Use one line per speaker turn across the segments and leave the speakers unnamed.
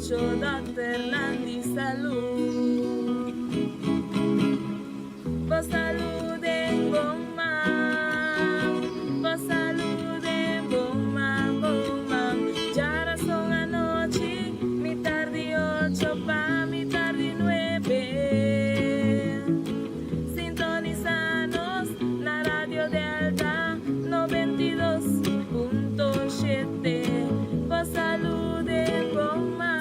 38, Dr. Landy Salud. Vos saluden, bon man. Vos saluden, bon man. Ya ahora son anoche, mi tarde 8 pa' mi tarde 9. Sintonizanos la radio de Alta 92.7. Vos saluden, bon man.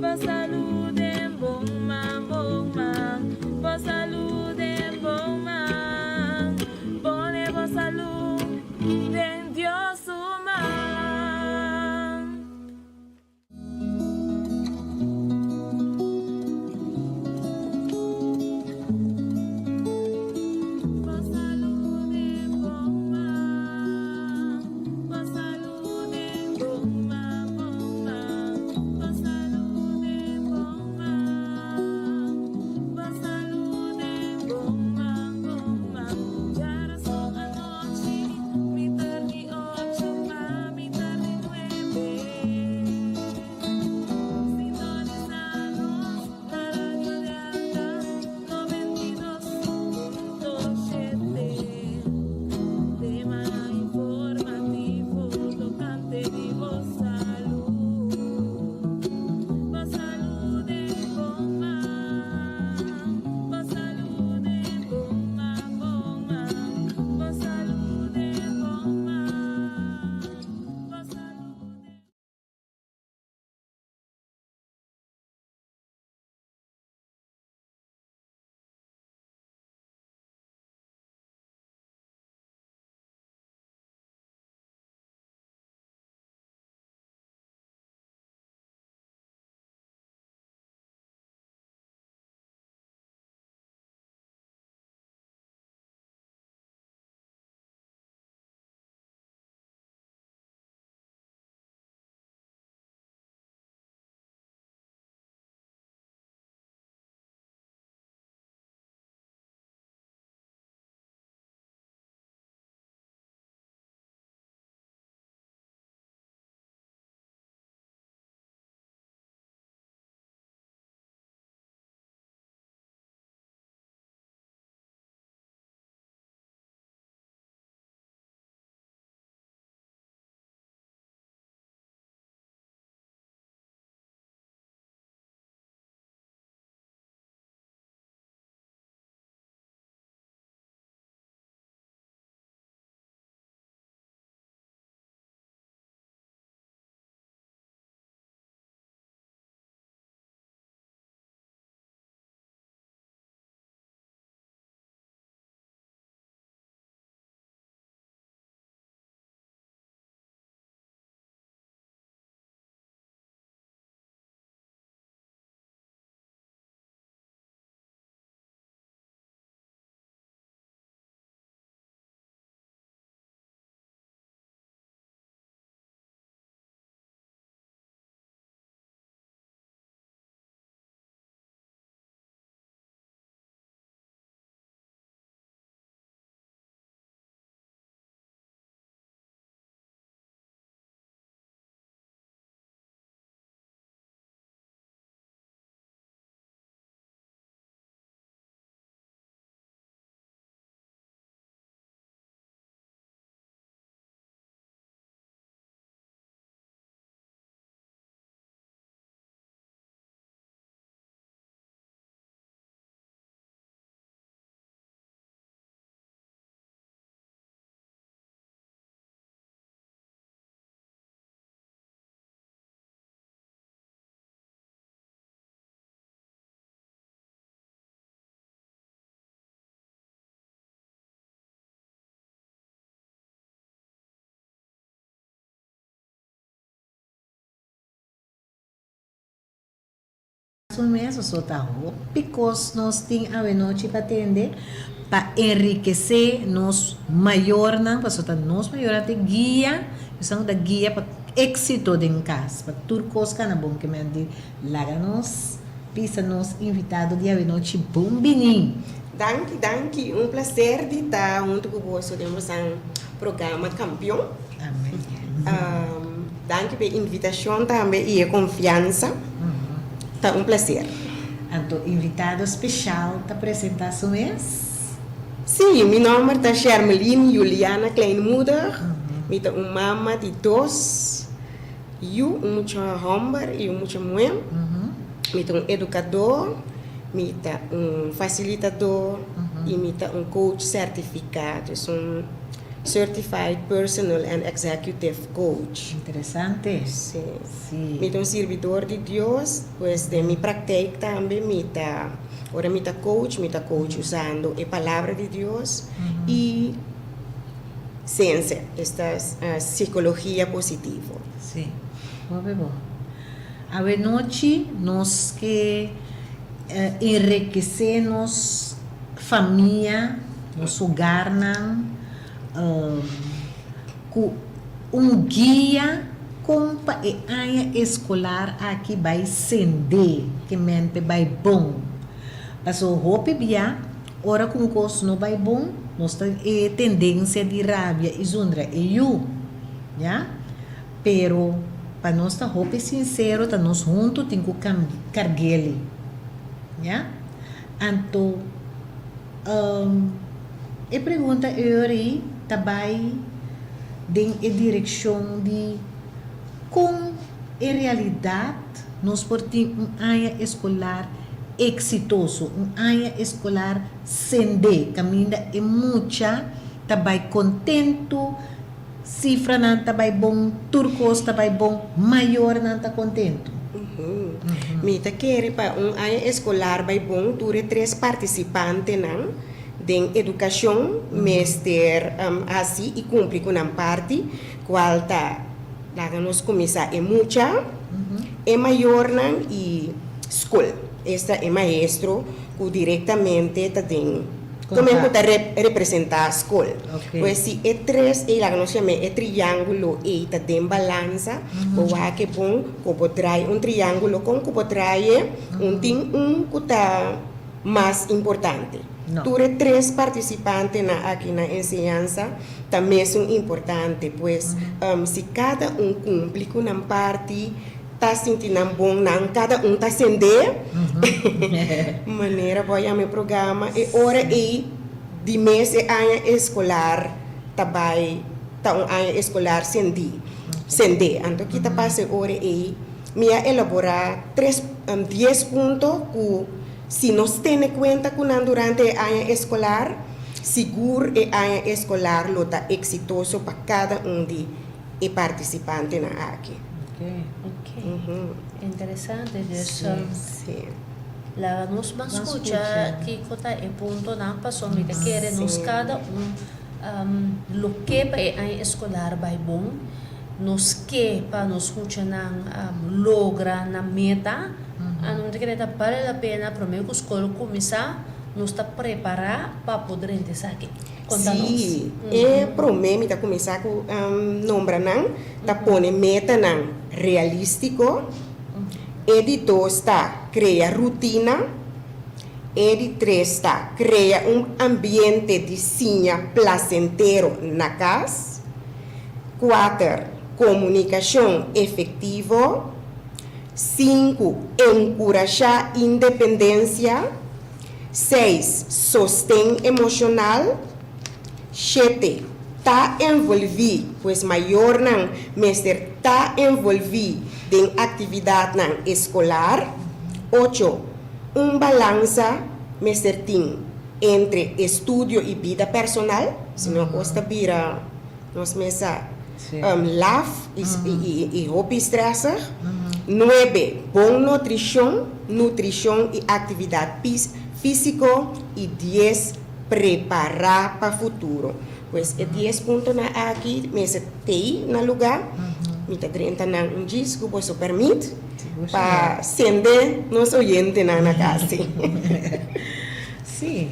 Vos saluden, bon man. Vos saluden, bon man. Pone vos salud en Dios humano. Vos saluden, bon man. Vos saluden, bon man. Vos saluden, bon man. Vos saluden, bon man. Ya ahora son anoche, mi tarde 8 pa' mi tarde 9. Sintonizanos la radio de Alta 92.7. Tema informativo tocante de vos salud. Vos saluden, bon man. Vos saluden, bon man. Vos saluden, bon man. Vos saluden.
Un mes o sotajo, because nos ting ave noche para atender, para enriquecer nos maior não, para sotar nos maior até guia, usando da guia para éxito de casa, para turcos que na bom que me de laga nos, pisa nos invitado de ave noche bom binim.
Danke, um prazer de estar junto com você nesse programa Campeão.
Amém.
Danke pela invitação também e a confiança. Tá um prazer.
Então, invitado especial da apresentação é?
Sim, meu nome é Shermeline Juliana Kleinmoeder. Eu tenho uma mama de 2. Eu muito homem e muito mulher. Eu tenho um educador, eu tenho um facilitador e eu tenho um coach certificado. Sou um Certified Personal and Executive Coach.
Interessante.
Sim.
Sim.
Eu sou um servidor de Deus, pois de minha prática também agora eu sou coach usando a palavra de Deus e ciência, esta psicologia positiva.
Sim. Bom. A noite nós que enriquecer nos família, nosso hogar, com guia como a área escolar aqui vai sender, que mente vai bom. Passou roupa bia, ora com curso não vai bom, nós tem tendência de rabia e zundra e eu, já? Pero para nós tá roupa sincero, tá nós junto tem que carguele, já? Então, a pergunta é também em direção de como em realidade nós podemos uma área escolar exitoso, uma área escolar sende, caminha é muita, também contento, cifra não também bom, turcos também bom, maior não está contento.
Mita quer para uma área escolar vai bom, ture 3 participantes não. De educação, mestre assim e cumpre com a parte qual tá lá nós começar é muita é maior não e escola esta é maestro que diretamente tá tem também pode representar a escola. Pois se é 3 e lá nós chama é triângulo e tá tem balança o que bom como trai um triângulo com como trai tem que tá mais importante. Ture 3 participantes aqui na enseñança também são importantes, pois se cada cumpre com uma parte, está sentindo bom, não, cada está sentindo, maneira vai a meu programa, e hora aí, de mês e ano escolar, também, tá ano escolar sende, então kita passa hora aí, me elaborar 10 pontos que se nós temos conta com durante a ano escolar, seguro o ano escolar lo está exitoso para cada de participantes aqui.
Interessante isso.
Sim.
La nos escucha que cota e ponto na passo me que quer nos cada lo que para ano escolar vai bom, nos que para nos escucha logra na meta. Não te quer vale a pena para mim que a escola começar nos está preparar para poder entrar aqui.
Sim, é para mim está começar com nombra não, tá pone meta não realístico, e de 2 está criar rotina, e de 3 está criar ambiente de sinha placentero na casa, 4 comunicação efetiva, 5 encorajar independência, 6 sostém emocional, 7 tá envolvido, pois maior não, mas tá envolvido em atividade não escolar, 8 balança, mas tem entre estudo e vida personal, se não gosta vira nós mesa laugh e hobby stressor. 9 boa nutrição e atividade física, e 10 preparar para o futuro. Pois é 10 pontos aqui, mas tem no lugar, me está 30 um disco, você permite, para acender nos oyentes na casa.
Sim.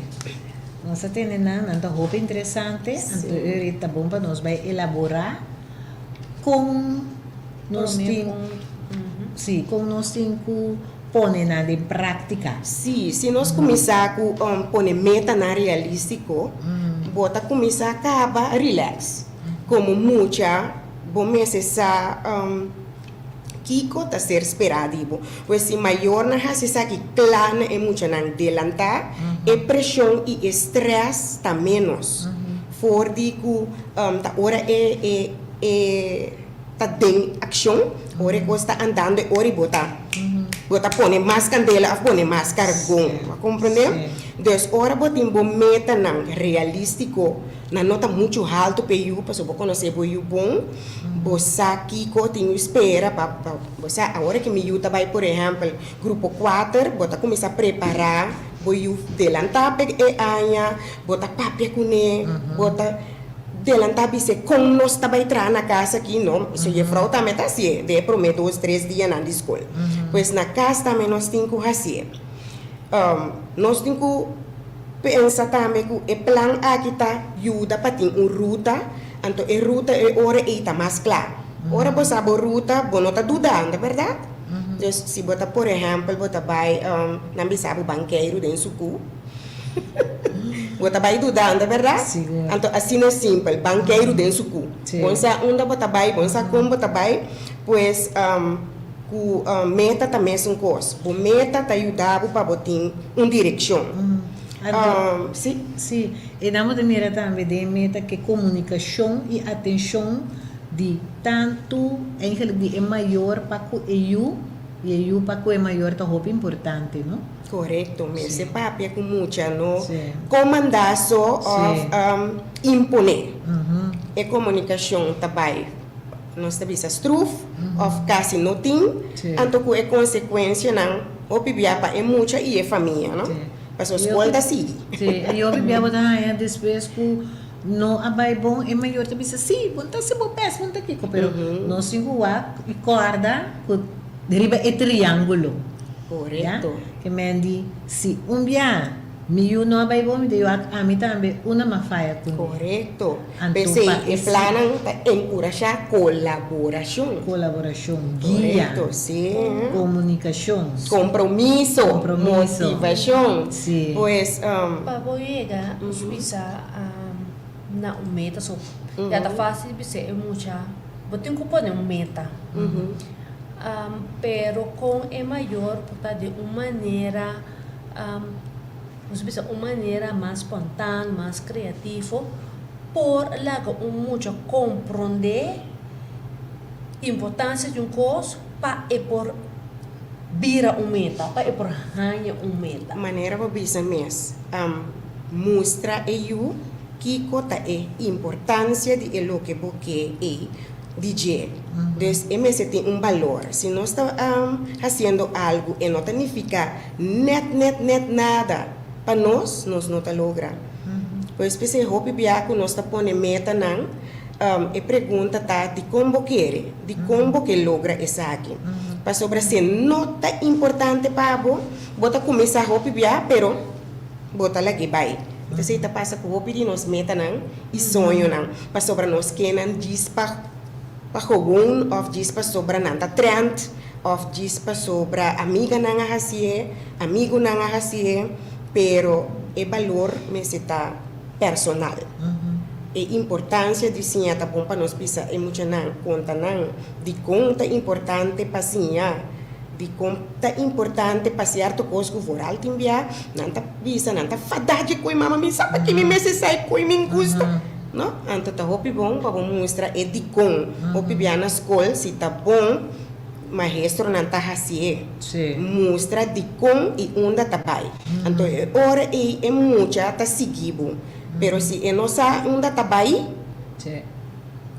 Nós temos uma roupa interessante, então está bom para nós vai elaborar com nós como nós temos que pôr em prática.
Sim, se nós começar com pôr meta na realístico, bota começar a acabar relax. Como muita bom meses sa Kiko tá ser esperado. Pois se maior na hasi sa que clana é muito nang delanta, e pressão e estresse tá menos. For di ku tá ora tá den ação, ora ko está andando, ora bota pone mais candela, pone mais cargão, compreendeu? Então, ora botin bom meta nang realístico, na nota muito alto pe you, para so conhecer bo you bom, bosa Kiko tinha espera para bosa agora que me you vai, por exemplo, grupo 4, bota começar a preparar, bo you delantar pe anya, bota papia kune, bota delantar bise com nós também entrar na casa aqui, não? Isso é frau também tá assim, de prometo 2, 3 dias na escola. Pois na casa também nós temos que fazer. Nós temos que pensar também que o plano aqui tá ajuda para ter uma ruta, então a ruta é hora e tá mais clara. Ora você sabe a ruta, você não tá dudando, é verdade? Então, se você, por exemplo, você vai, não sabe o banqueiro dentro do cu, você vai dudando, é verdade?
Sim.
Então, assim é simples, banqueiro dentro do cu. Você onde você vai, você como você vai, pois meta também é um coisa. A meta te ajuda para botar uma direção.
Sim, e damos de mira também de meta que comunicação e atenção de tanto de é maior para que eu e eu para que é maior tá roupa importante, não?
Correto, mas se papia com muita no
Sim.
comandar só of imponer. E comunicação também. Nós temos a struf of quase não tem, então que é consequência não o pibiapa é muita e é família, não? Para as escola da cidade.
Sim, eu pibiapa da depois que no abai bom é maior também sim, bom tá se bom pés, bom tá aqui, pero nós cinco e corda que deriva é triângulo.
Correto.
Que mendi se dia miu no abai bom me deu a mim também uma mafaia com.
Correto.
Anto
Pensei,
pa
e planam encorajar colaboração.
Colaboração, guia,
Correto, sim.
comunicação,
Compromisso,
Compromisso.
motivação.
Sim.
Pois,
Para boiega, nós bisa na meta, so já tá fácil de ser muita, botem que pôr uma meta. Pero com é maior porque de uma maneira nós bisa uma maneira mais espontânea, mais criativa, por lago muito compreender a importância de coisa para por vira meta, para por ganhar meta.
maneira para bisa mes, mostra eu que cota é importância de lo que porque é DJ. Então, esse tem valor. Se nós está fazendo algo e não significa net nada, para nós não está logra. Pois, se hopi biaco nós está pondo meta não, e pergunta tá de como quer, de como que logra essa aqui. Para sobre se não está importante para você, bota começar hopi biaco, pero bota lá que vai. Então, se está passa com hopi de nós meta não e sonho não, para sobre nós que não diz para gewoon of diz para sobre não tá trend of diz para sobre amiga não a fazer, amigo não a fazer, pero é valor mas está personal. E importância de sim tá bom para nós pensar é muito não conta não de conta importante para sim de conta importante para certo coisa que voral timbia não tá visa não tá fadade com mama me sabe que me sai com me gusta. No? Então tá hopi bom para mostrar é de com hopi bia na escola se tá bom maestro não tá assim mostra de com e onde tá vai então ora é muita tá seguido pero se é nossa onde tá vai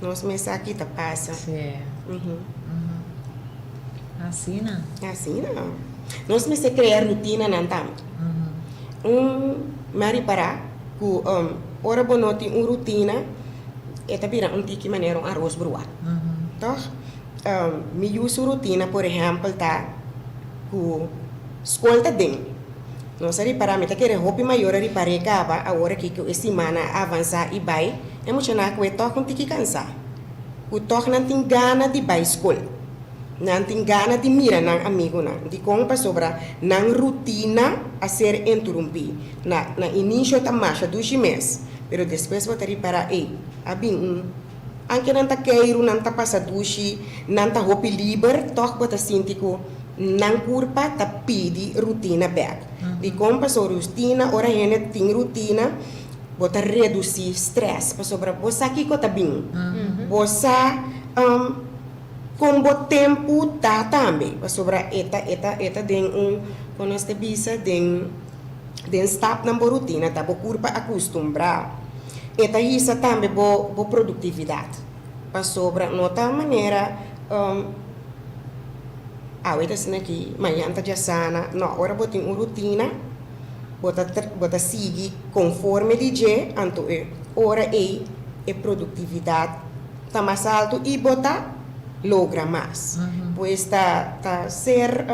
nós mesa aqui tá passa
assim não
nós me se criar rotina não tá mari para ku ora bonoti rotina e tapira tiki maneira arroz brua toh mi uso rotina por exemplo tá ku escolta den não sei para mim tá querer hopi maior ri para acaba agora que a semana avançar e vai é muito na que toh com tiki cansa o toh não tem gana de vai escola não tem gana de mirar nang amigo não de compra sobra nang rotina a ser interrompido na início tá marcha 2 meses pero depois vou ter para abrir anche nanta queiro, nanta passadushi, nanta hopi liber, toch bota sintico, nan curpa ta pidi rotina back. Di compa so rotina, ora hene ting rotina, bota reduzir stress, pa sobra bosa aqui ko tabing. Bosa com o tempo tá também, pa sobra eta den quando este bisa den stop na rotina, tá bo curpa acostumbrar. Eta isso também bo produtividade. Pa sobra nota maneira awita sina aqui, manhã tá já sana, não, ora botin rotina, bota seguir conforme DJ, anto ora é produtividade tá mais alto e bota logra mais. Pois tá ser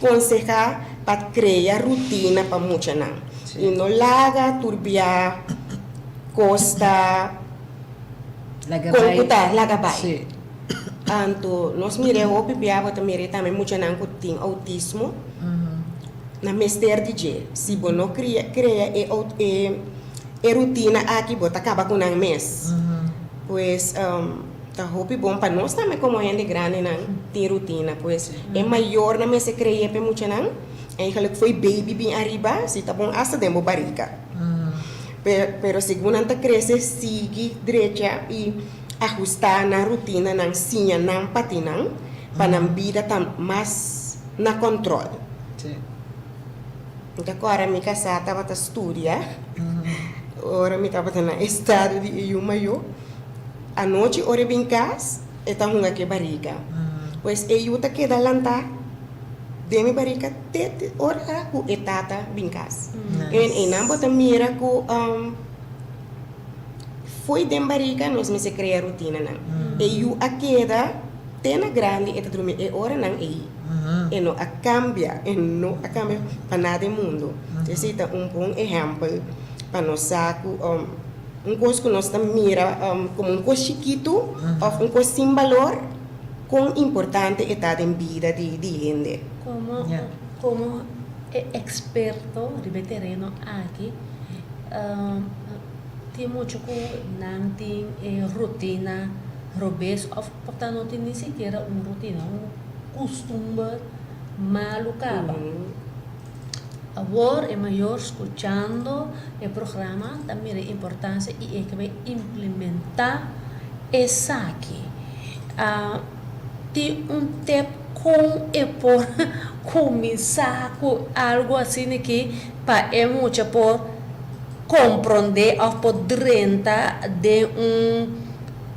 consejar para criar rotina para muita não. E não laga turbiar costa computar lagabai.
Sim.
Anto nós mire o pipia bota mire também muita não que tem autismo. Na mester DJ, se você não cria rotina aqui, bota acaba com um mês. Pois tá hopi bom para nós também como gente grande não tem rotina, pois é maior na mês se cria para muito não. E que foi baby bem arriba, se tá bom hasta dentro barriga. Pero segundo anta cresce sigue direita e ajustar na rotina não sinha não patina para a vida tá mais na controle.
Sim.
Então agora me casar estava a estudar. Ora me estava na estado de maior. A noite ora bem casa, estava uma que barriga. Pois eu tá que lantar de minha barriga te ora com etata bem casa. E não bota mira com foi de barriga nós me se cria rotina não. E eu a queda tena grande eta dormir e ora não e não a cambia para nada do mundo. Necessita bom exemplo para nós saco coisa que nós mira como coisa chiquito ou coisa sem valor com importante está em vida de gente.
Como experto de terreno aqui, tem muito que não tem rotina robês, portanto não tem nem sequer uma rotina, costume malucaba. Agora é maior escutando o programa, também é importância e é que vai implementar essa aqui. Tem tempo com e por começar com algo assim que para é muito por compreender ou por renta de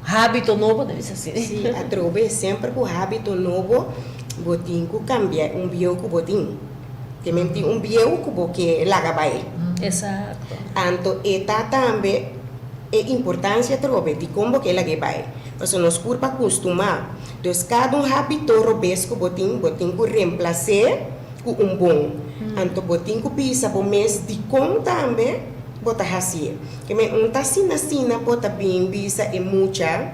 hábito novo, deve ser assim.
Sim, a trobe sempre com hábito novo, botinho que cambia, bio que botinho. Que menti bio que boque lagabai.
Exato.
Anto eta também é importância trobe de como que lagabai. Porque nós curpa acostumar. Então cada hábito robesco botinho que reemplacer com bom. Anto botinho que pisa por mês de como também bota assim. Que me tá sina bota bem bisa e mucha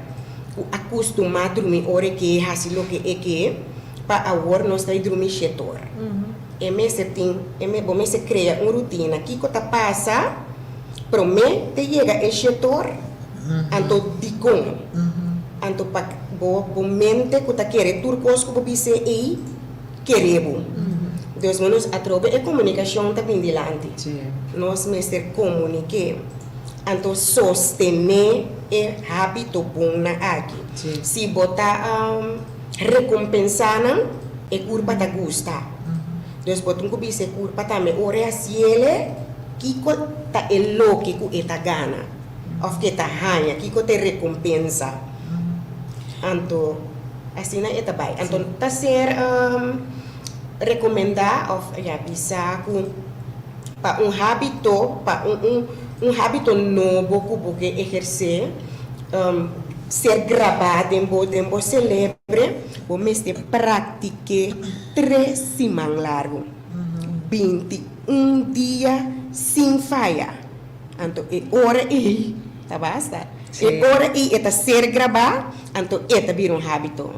acostumar a dormir hora que assim lo que é que para agora nós tá dormir setor. E me se cria uma rotina que tá passa para mim te chega e setor anto de como anto pa bo mente que tá querer turcos que bisa e querebo. Deus nos atrobe e comunicação também delante. Nós mestre comunique, anto sostener e hábito bom na aqui. Se botar recompensar e curva da gusta. Deus botar um cubise curva também ore a ciele que tá elo que ku eta gana, of que tá hanha que te recompensa. Anto assim na eta bai. Anto tá ser recomendar of bisa para hábito para hábito novo que exercer ser gravado em tempo celebre vamos ter pratique 3 semanas largo 21 dias sem falha então é hora e tá basta é hora e é ser gravado então é vir hábito.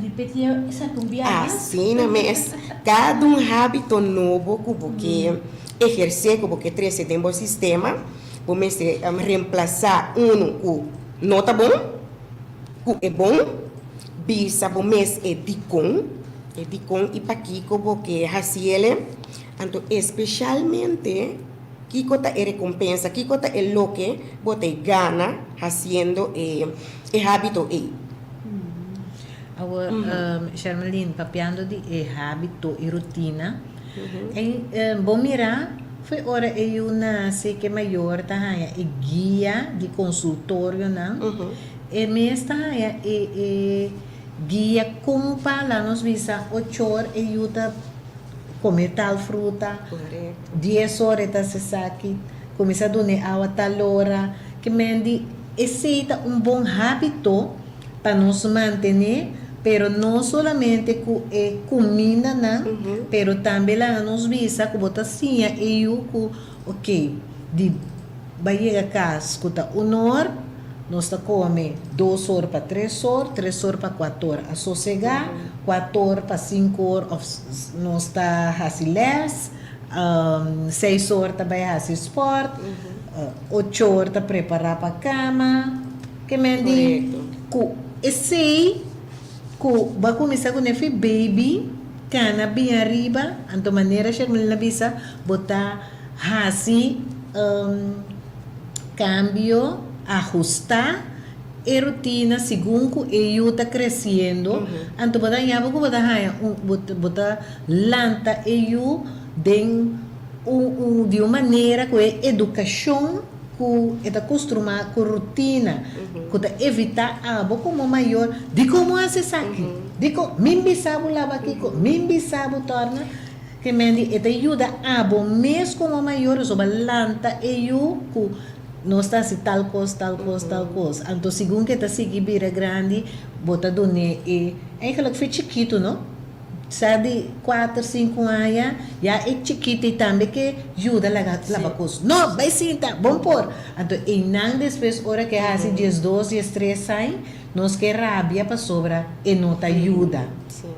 Repetir essa cumbia.
Assim mesmo, cada hábito novo que exercer, que trazer dentro do sistema, vamos reemplaçar com não tá bom, ku é bom, bisa bom mês é dicon e para Kiko porque haciele, então especialmente Kiko tá é recompensa, Kiko tá é lo que bote gana haciendo hábito
Our Charmelin, papiando de hábito e rotina. Bom mirar, foi hora eu nasci que maior tá e guia de consultório não. E mês tá e guia como para nos visa 8 horas e eu tá comer tal fruta. 10 horas tá se saque, começa a dar água tal hora, que mendi esse é bom hábito para nos manter. Pero no solamente com comida, não, pero também lá nos visa que bota assim, e eu ok, de vai chegar a casa, com a honor, nós tá come 2 horas para 3 horas, 3 horas para 4 horas, a sossegar, 4 horas para 5 horas, nós tá fazendo less, 6 horas também fazendo sport, 8 horas tá preparar para a cama, que me diz, esse vai começar com esse baby, cana bem arriba, então maneira que ele avisa, botar assim, cambio, ajustar a rotina segundo ele está crescendo, então botar nhabo que botar lanta ele de uma maneira que é educação que está acostumado com rotina, que evitar algo como maior, de como acessar aqui, de como mim sabe lá aqui, mim sabe torna, que me ajuda a mesmo como maior, sobre lanta e eu que não está assim tal coisa. Então, segundo que está seguindo vira grande, bota done e aquilo que foi chiquito, não? Sabe, 4, 5 anos, já é chiquito e também que ajuda a lavar coisas. Não, vai sim, tá, bom por. Então, e não depois, hora que assim, dias 2, dias 3 saem, nós que rabia para sobra e não te ajuda.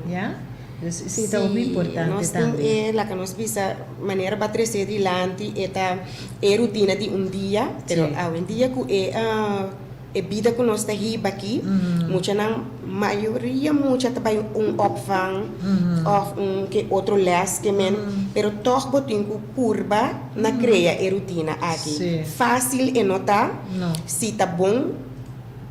Já? Isso é muito importante também.
É lá que nós visa maneira para crescer adiante, é rotina de dia, mas um dia que é vida que nós estamos aqui, muita na maioria também opvang ou que outro les que men, pero toch botin ku purba na cria e rotina aqui. Fácil é notar, se tá bom,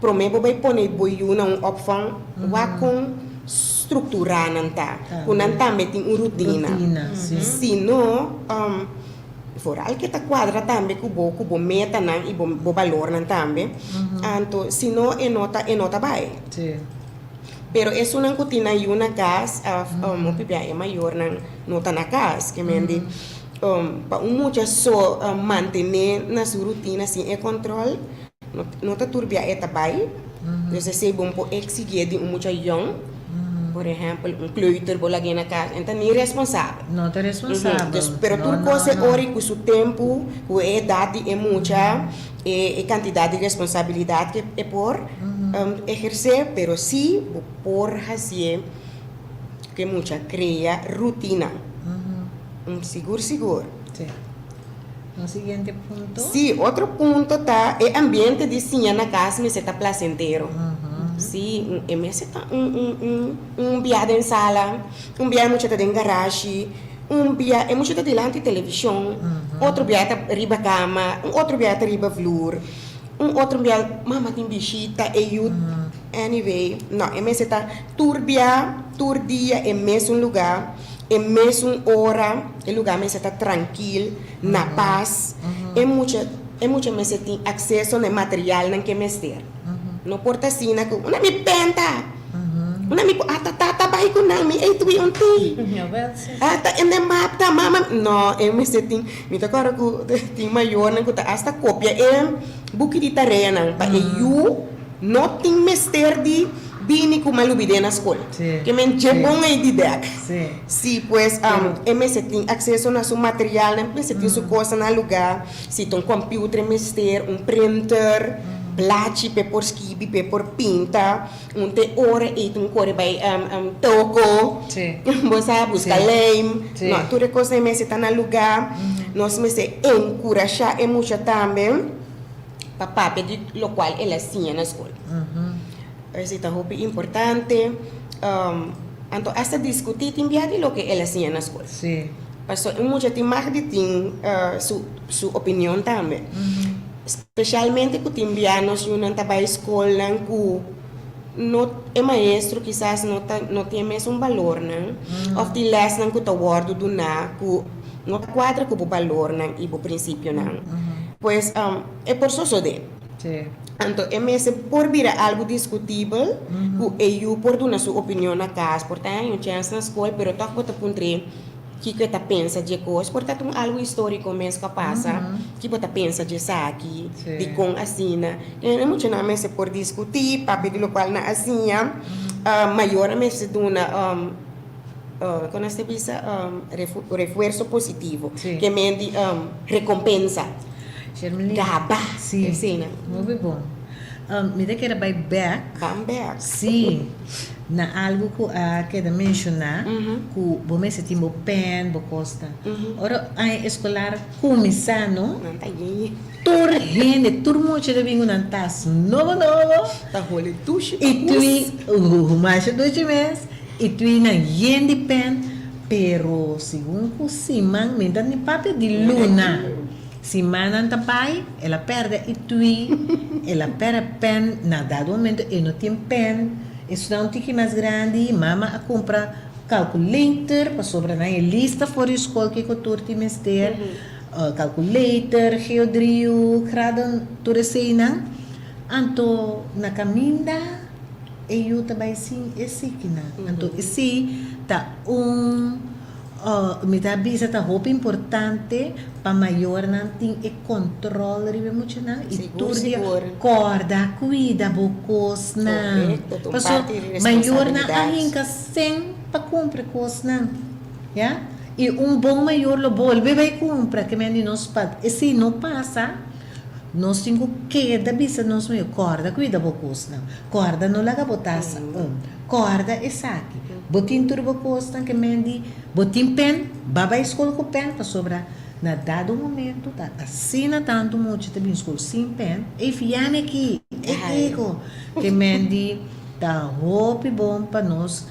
promebo vai pôr boiu na opvang, wa com estruturar nanta, com nanta meting rotina. Se não foral que está quadra também cubo meta nan e bo valor nan também anto se não é nota vai pero é uma cotina e uma casa mo pipia é maior nan nota na casa que mendi para muita só manter na sua rotina assim é controle nota turbia é tabai eu sei bom por exigir de muita young. Por exemplo, kleuter bola na casa, então nem responsável.
Não é responsável.
Pero tudo coisa ora com o tempo, com a idade é muita, e quantidade de responsabilidade que é por exercer, pero sim por fazer que muita cria rotina. Seguro.
Sim. No seguinte ponto.
Sim, outro ponto tá é ambiente de sim na casa, mas está placentero. Sim, é mesmo viagem em sala, viagem muito em garagem, viagem muito delante de televisão, outro viagem riba cama, outro viagem riba flor, outro viagem mama tem bichita e eu, anyway, não, é mesmo tour dia é mesmo lugar, é mesmo hora, é lugar mesmo está tranquilo, na paz, é muito mesmo tem acesso ao material não que mesmo no porta assim na una mi penta una mi ata bahi ko nang mi ay tuwi unti ata ende map ta mama no me setting mi ta kara ko ting mayor nang ko ta hasta kopya buki di tarea nang pa you nothing mister di bini ko malubide na school que men jebong ay didak si pues me setting acceso na su material me setting su cosa na lugar si ton computer mister printer placi por skibi por pinta te ore e tu core by toco você busca lame no tudo coisa me se tá na lugar nós me se encorajar é muito também papá pedi lo qual ela tinha na escola Eso está muy importante. Então, hasta discutir também lo que ela hacía en la escuela.
Sí.
Pasó mucha tiempo de su opinión también. Especialmente que timbianos y una taba escuela que no é maestro quizás não tem mais valor, né? Of the les não que tá guardo do na que não quadra que o valor não e o princípio não. Pois é por isso de.
Sí.
Então é mesmo por vir algo discutível, que eu por dar sua opinião na casa, portanto eu chance na escola, pero toque botar puntre que tá pensa de coisas, portanto algo histórico mesmo que passa, que botar pensa de aqui, de com assim, né? É muito na mesa por discutir, para pedir o qual na assim, maior mesmo de uma quando se pensa refuerzo positivo, que mende recompensa. Gaba,
sim,
sim,
muito bom. Mira que era by back. Sim. Na algo que queda mencionar, que você se tem o pen, o costa. Ora, a escolar começando, tur gente, tur muito de vinho não tá novo,
tá role tuxe,
e tu, mais de 2 meses, e tu na gente pen, pero segundo si man, me dá ni papel de luna. Si man não pai, ela perde e tu, ela perde pen, na dado momento, e não tem pen. Isso dá tique mais grande, mama a compra calculator para sobrar na lista for escola que eu te mester, calculator, geodrio, cada turesina, anto na caminda eu também sim esse que na, anto esse tá me dá bisa tá roupa importante para maior não tem e controle ribe muito não e tudo corda cuida bocos não passou maior não ainda sem para comprar coisas não já e bom maior lo volve vai comprar que menos nos pad e se não passa nós temos que da bisa nós meio corda cuida bocos não corda não laga botas corda e saque botin turbo costa que mendi botin pen baba escola com pen para sobrar na dado momento tá assina tanto muito também escola sem pen e fiane aqui ego que mendi tá roupa bom para nós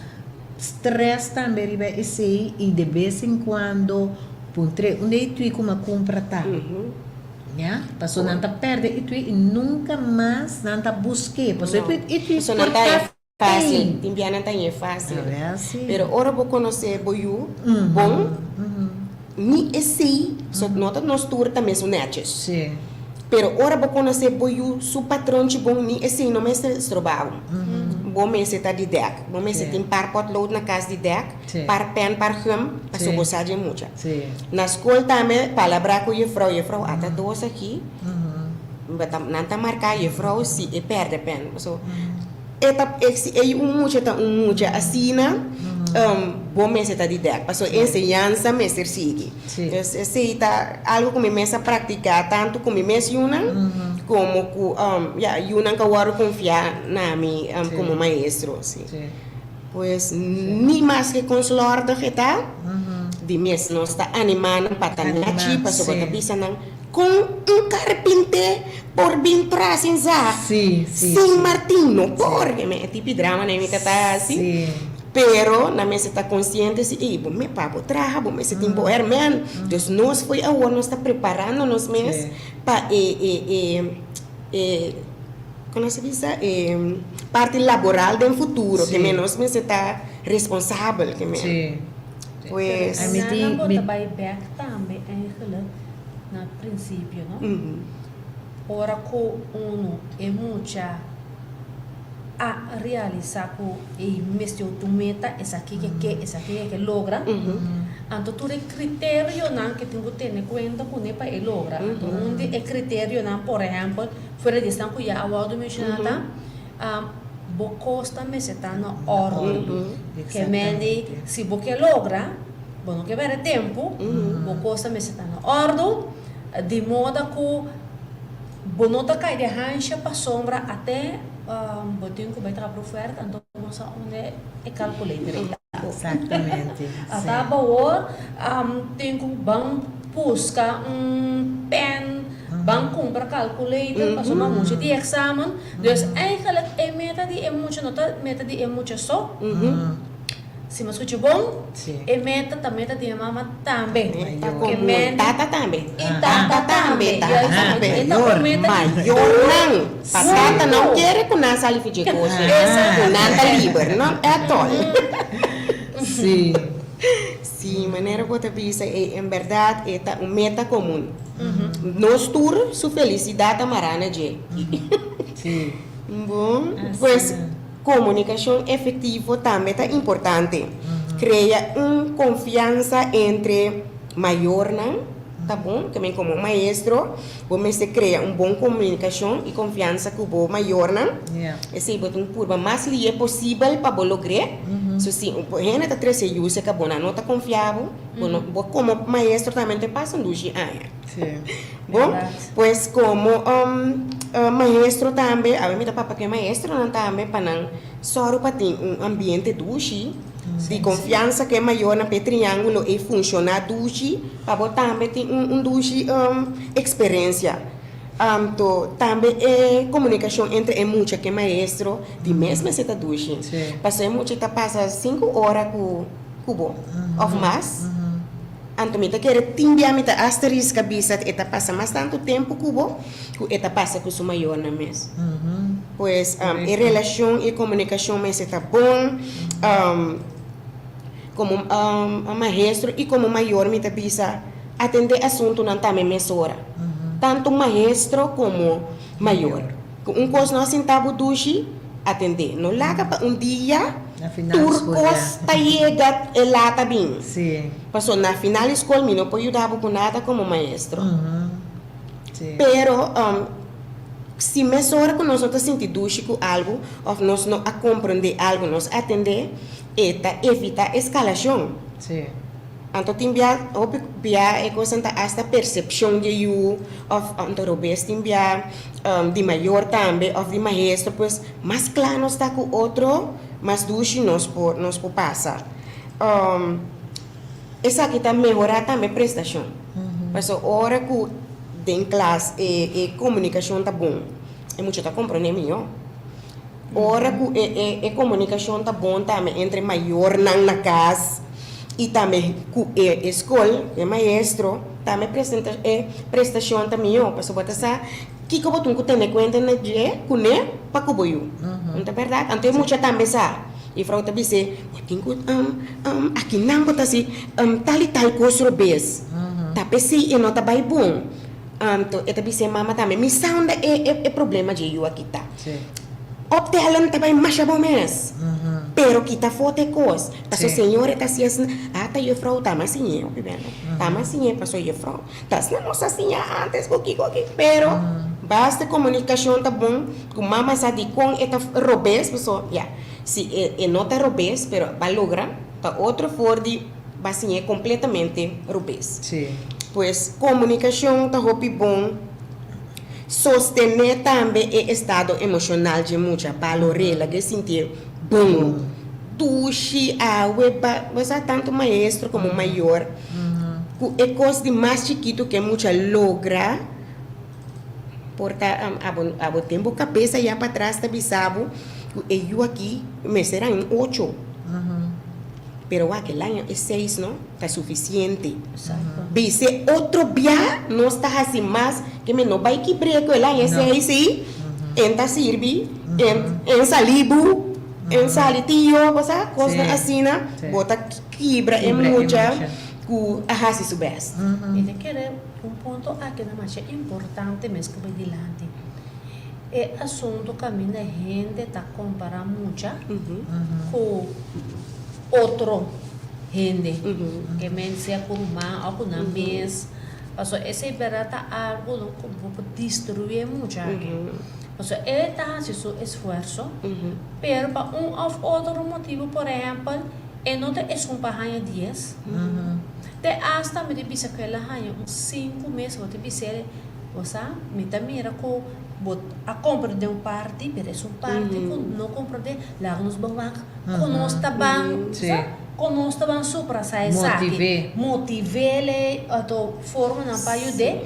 stress também riba esse e de vez em quando puntre onde tu como compra tá ya passou não tá perde e tu nunca mais não tá busque passou e tu
não tá fácil, timbiana não é fácil. Pero ora vou conhecer boiu, bom, ni esse, só nota nós tour também são netos.
Sim.
Pero ora vou conhecer boiu, su patrão de bom ni esse não me se trabalho. Bom me se tá de deck, bom me se tem par potlood na casa de deck, par pen, par gum, para só gostar de muito. Na escola também palavra com je vrouw, até dois aqui. Não tá marcar je vrouw se e perde pen, so mucha assina bom mês está de deck passou ensinança mês sigue esse está algo que me mesa praticar tanto como mês yuna como yuna que eu confiar na mim como maestro assim pois nem mais que consolar da reta de mês nós está animando para tanati passou para bisa com carpinte por vir traz em za sem Martino porque me tipo drama nem me tá assim pero na mesa está consciente se bom me papo traja bom me se tem boer man então nós foi a nós está preparando nos mês para como se diz parte laboral do futuro que menos me está responsável que me
pues a mim tem back também no princípio, não? Ora que uno é muita a realizar com e mesmo tu meta essa aqui que logra. Então tu é critério não que tem que ter em conta com ele para logra. Então onde é critério não, por exemplo, fora de que já awado mencionada, bo costa me se tá na ordem. Que mende se você logra, bom que ver tempo, bo costa me se tá na ordem. De modo que bonota cai de rancha para sombra até botinho que vai estar para oferta então nossa onde é calculator
exatamente
até boa tem que buscar pen Van compra calculator, paso uma mucha de examen. Dus eigenlijk meta die mucha nota, meta die mucha so. Se mas escuta bom,
Sim.
meta também meta de mama também.
Tá
Que
como
meta
tata também.
e tata também.
Maior não. Patata não quer que nós ali fique coisa. Nada livre, não é tol.
Sim.
Sim, maneira que você pensa, em verdade, é uma meta comum. Nós todos, sua felicidade amarana de.
Sim.
Bom, pois comunicação efetiva também é importante. Cria confiança entre maior, não? Tá bom? Também como maestro, você cria boa comunicação e confiança com o maior, não?
Yeah.
Esse é um curva mais livre possível para lograr. So, sim, a gente está trazendo isso que a nota confiável, como maestro também te passa um duche.
Sim.
Bom, pois como maestro também, a minha papa que é maestro não também para não só para ter ambiente duche de confiança que é maior na triângulo e funcionar duche para também ter duche experiência. Também é comunicação entre muita que é maestro de mesma seta duche. Passei muito tá passa 5 horas com cubo of mais. Então, me quer timbia me asterisco cabeça eta passa mais tanto tempo cubo, eta passa com o maior na mês. Pois em relação e comunicação mas está bom. Como maestro e como maior me bisa atender assunto não também mesora. Tanto maestro como maior. Coisa nós sentamos duche atender. Não larga para dia.
Na final
turcos tá chega e lá tá bem.
Sim.
Passou na final escola, me não pode ajudar com nada como maestro.
Sim.
Pero se mesora que nós não sentir duche com algo, ou nós não a compreender algo, nós atender, evita escalação.
Sim.
Então, tem é coisa esta percepção de you, of robês tem de maior também, of de maestro, pois mais claro está com outro, mas duche nós por passar. Essa aqui está melhorar também prestação. Mas a hora que tem classe e comunicação tá bom, é muito tá compreendendo melhor. Hora que a comunicação tá bom também entre maior na casa e também com a escola, o maestro, também prestação também, para botar essa que eu boto tem conta na dia, com né, para que boio. Não é verdade? Então muito também sa. E frau também se, aqui não botar assim, tal e tal coisa robês. Tá pensei e não tá bem bom. Então, eu também se mama também, me sound é problema de eu aqui tá. Optelen também mais bom mês. Pero kita foto coisa. Passo senhora tá assim, tá eu frau tá mais assim, tá mais assim, passo eu frau. Tá não nossa assim antes coqui. Pero basta comunicação tá bom, com mama sabe com eta robês, pessoal. Se não tá robês, pero vai lograr, tá outro for de assim completamente robês.
Sim.
Pois comunicação tá hopi bom. Sostener também o estado emocional de muita valorela que sentir bom. Duche, água, você tanto maestro como maior. É coisa de mais chiquito que muita logra. Porque a tempo cabeça já para trás tá bisabo. E eu aqui me será em 8. Pero aquele ano é 6, não? Está suficiente. Bise outro dia não está assim mais que me não vai que breco ele é 6 e enta sirve em salibu em salitio coisa assim na bota quebra é muita com a raça subeste.
E te quero ponto aqui na marcha importante mesmo que vai dilante. É assunto que a minha gente está comparando muito com outro gente que me sea com uma ou com a mês. Passo esse berata algo não como destruir muito aqui. Passo ele está fazendo seu esforço, pero para outro motivo, por exemplo, não te es parranha 10. Te hasta me debisa que ela hanha 5 meses, vou te dizer, você me tá mira com a compra de parte, pero es parte que não compra de lá nos bancos, conosco bem, conosco bem supra sai sabe, motive ele a to forma na para ajudar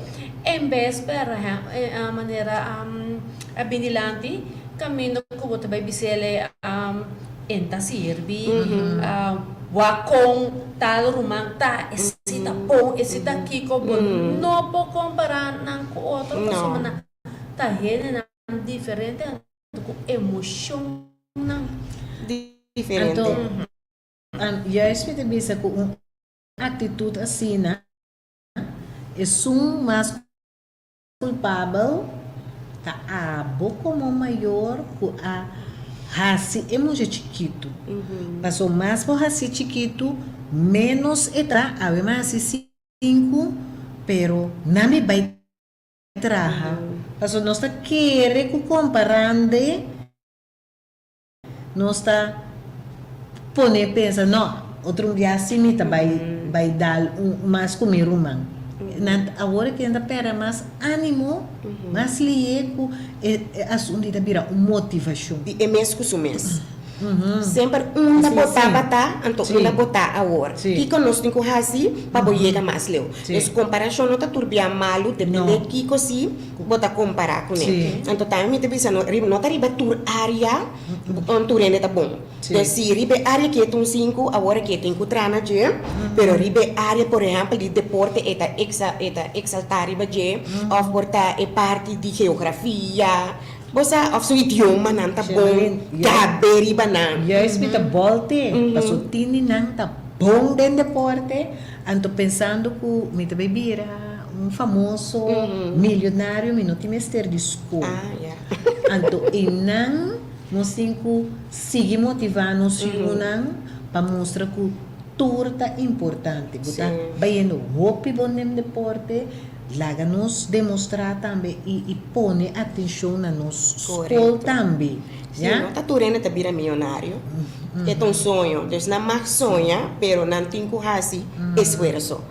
em vez para a maneira abinilante caminho que você vai bisele enta sirvi wakong tal rumang ta esita pong esita kiko bon no po comparar ng ko outro pessoa na ta hele na diferente com emoção ng
Diferente.
Juist met de bisa com uma atitude assim, né? É mais culpável tá abo como maior com a raci é muito chiquito. Passou mais por raci chiquito, menos eta, ave mais 5, pero não me vai traha. Passou nós tá querer com comparando, nós tá poner pensa não, outro dia assim me tá vai dar mais comer humano. Agora que ainda pera mais ânimo, mais liego, assunto da vira motivação.
É mês com o mês. Sempre da botar bata, então da botar agora. Que nós temos que fazer para boiega mais leu. Essa comparação não tá turbia malo, depende que cosi botar comparar com ele. Então também me deve ser não tá riba tur área, tur ainda tá bom. Então se riba área que é 5, agora que tem que trana je, pero riba área por exemplo de deporte eta exaltar riba je, of porta é parte de geografia. Bosa of so idioma nan ta bom gaberi banan.
Juist met de bolte, passou tini nang tá bom den deporte, anto pensando que me te bebira famoso milionário, me não tem mestre de escola. Anto inang nós temos que seguir motivando os filhos para mostrar que tudo é importante. Bota baiano hopi bom nem deporte. Laga-nos demonstrar também e põe atenção na nossa escola também.
Sim, não está turendo de virar milionário. É um sonho. Deus não mais sonha, pero não tem que fazer esforço.